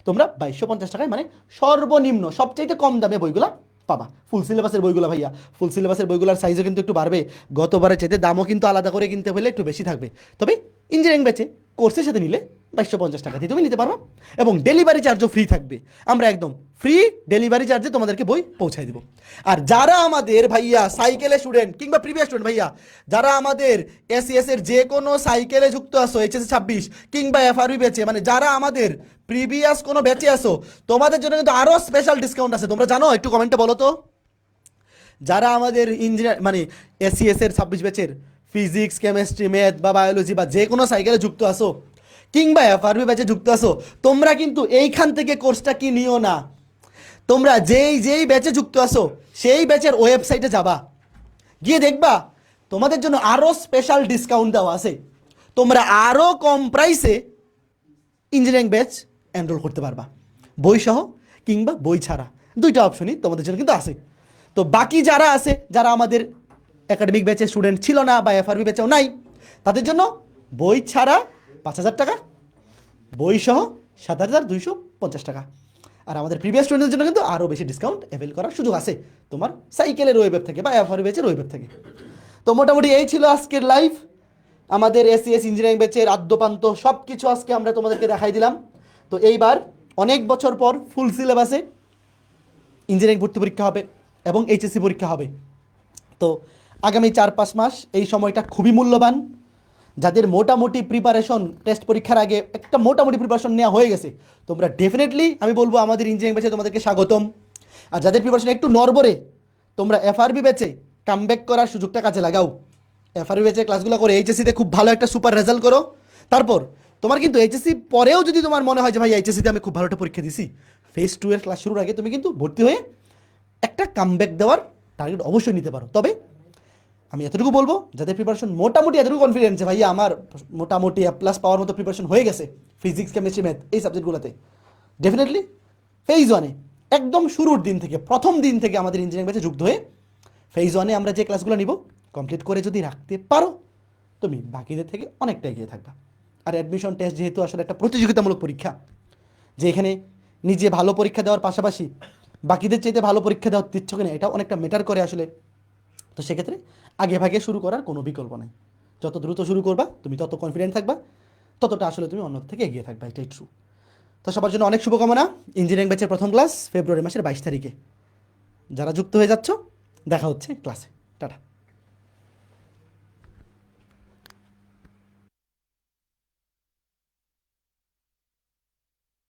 তোমরা 2250 টাকায় মানে সর্বনিম্ন সবচাইতে কম দামে বইগুলা পাবা। ফুল সিলেবাসের বইগুলো ভাইয়া, ফুল সিলেবাসের বইগুলোর সাইজও কিন্তু একটু বাড়বে, গতবারের চাইতে দামও কিন্তু আলাদা করে কিনতে হলে একটু বেশি থাকবে। তবে ইঞ্জিনিয়ারিং ব্যাচে কোর্সের সাথে নিলে 2250 টাকা দিয়ে তুমি নিতে পারো এবং ডেলিভারি চার্জও ফ্রি থাকবে। আমরা একদম ফ্রি ডেলিভারি চার্জে তোমাদেরকে বই পৌঁছায় দেবো। আর যারা আমাদের ভাইয়া সাইকেলের স্টুডেন্ট কিংবা প্রিভিয়াস স্টুডেন্ট ভাইয়া, যারা আমাদের এসিএস এর যে কোনো সাইকেলে যুক্ত আসো এইচএসসি 26 কিংবা এফআরবি ব্যাচে, মানে যারা আমাদের প্রিভিয়াস কোনো ব্যাচে আসো তোমাদের জন্য কিন্তু আরও স্পেশাল ডিসকাউন্ট আছে। তোমরা জানো? একটু কমেন্টে বলো তো। যারা আমাদের ইঞ্জিনিয়ার মানে এসিএস এর 26 ব্যাচের ফিজিক্স কেমিস্ট্রি ম্যাথ বা বায়োলজি বা যে কোনো সাইকেলে যুক্ত আসো কিংবা এফআরবি ব্যাচে যুক্ত আসো, তোমরা কিন্তু এইখান থেকে কোর্সটা কি নিও না, তোমরা যেই ব্যাচে যুক্ত আসো সেই ব্যাচের ওয়েবসাইটে যাবা, গিয়ে দেখবা তোমাদের জন্য আরও স্পেশাল ডিসকাউন্ট দেওয়া আছে। তোমরা আরও কম প্রাইসে ইঞ্জিনিয়ারিং ব্যাচ এনরোল করতে পারবা, বই সহ কিংবা বই ছাড়া, 2টা অপশনই তোমাদের জন্য কিন্তু আছে। তো বাকি যারা আছে, যারা আমাদের একাডেমিক ব্যাচের স্টুডেন্ট ছিল না বা এফআরবি ব্যাচেও নাই, তাদের জন্য বই ছাড়া 5,000 টাকা, বই সহ 7,250 টাকা। আর আমাদের প্রিভিয়াস স্টুডেন্টের জন্য কিন্তু আরও বেশি ডিসকাউন্ট অ্যাভেল করার সুযোগ আছে তোমার সাইকেলের ওয়েব থেকে বা এফআর ব্যাচের ওয়েব থেকে। তো মোটামুটি এই ছিল আজকের লাইভ। আমাদের এসিএস ইঞ্জিনিয়ারিং ব্যাচের আদ্যপান্ত সব কিছু আজকে আমরা তোমাদেরকে দেখাই দিলাম। তো এইবার অনেক বছর পর ফুল সিলেবাসে ইঞ্জিনিয়ারিং ভর্তি পরীক্ষা হবে এবং এইচএসসি পরীক্ষা হবে। তো আগামী 4-5 মাস এই সময়টা খুবই মূল্যবান। যাদের মোটামুটি প্রিপারেশন টেস্ট পরীক্ষার আগে একটা মোটামুটি প্রিপারেশন নেওয়া হয়ে গেছে, তোমরা ডেফিনেটলি আমি বলবো আমাদের ইঞ্জিনিয়ারিং ব্যাচে তোমাদেরকে স্বাগতম। আর যাদের প্রিপারেশন একটু নড়বড়ে, তোমরা এফআরবি ব্যাচে কামব্যাক করার সুযোগটা কাজে লাগাও। এফআরবি ব্যাচে ক্লাসগুলো করে এইচএসসিতে খুব ভালো একটা সুপার রেজাল্ট করো। তারপর তোমার কিন্তু এইচএসসি পরেও যদি তোমার মনে হয় যে ভাই এইচএসসিতে আমি খুব ভালো একটা পরীক্ষা দিছি, ফেজ 2 এর ক্লাস শুরুর আগে তুমি কিন্তু ভর্তি হয়ে একটা কামব্যাক দেওয়ার টার্গেট অবশ্যই নিতে পারো। তবে আমি এতটুকু বলবো, যাদের প্রিপারেশন মোটামুটি এতটুকু কনফিডেন্স যে ভাইয়া আমার মোটামুটি A+ পাওয়ার মতো প্রিপারেশন হয়ে গেছে ফিজিক্স, কেমিস্ট্রি, ম্যাথ এই সাবজেক্টগুলোতে, ডেফিনেটলি ফেজ 1-এ একদম শুরুর দিন থেকে প্রথম দিন থেকে আমাদের ইঞ্জিনিয়ারিং ব্যাচে যুক্ত হয়ে ফেজ 1-এ আমরা যে ক্লাসগুলো নিব কমপ্লিট করে যদি রাখতে পারো, তুমি বাকিদের থেকে অনেকটা এগিয়ে থাকবা। আর অ্যাডমিশন টেস্ট যেহেতু আসলে একটা প্রতিযোগিতামূলক পরীক্ষা, যে এখানে নিজে ভালো পরীক্ষা দেওয়ার পাশাপাশি বাকিদের চাইতে ভালো পরীক্ষা দেওয়ার দিচ্ছ কিনা এটা অনেকটা ম্যাটার করে আসলে। তো সেক্ষেত্রে আগে ভাগে শুরু করার কোনো বিকল্প নেই। যত দ্রুত শুরু করবা তুমি তত কনফিডেন্ট থাকবা, ততটা আসলে তুমি অন্য থেকে এগিয়ে থাকবা, এটাই ট্রু। তো সবার জন্য অনেক শুভকামনা। ইঞ্জিনিয়ারিং ব্যাচের প্রথম ক্লাস ফেব্রুয়ারি মাসের 22 তারিখে। যারা যুক্ত হয়ে যাচ্ছ দেখা হচ্ছে ক্লাসে। টাটা।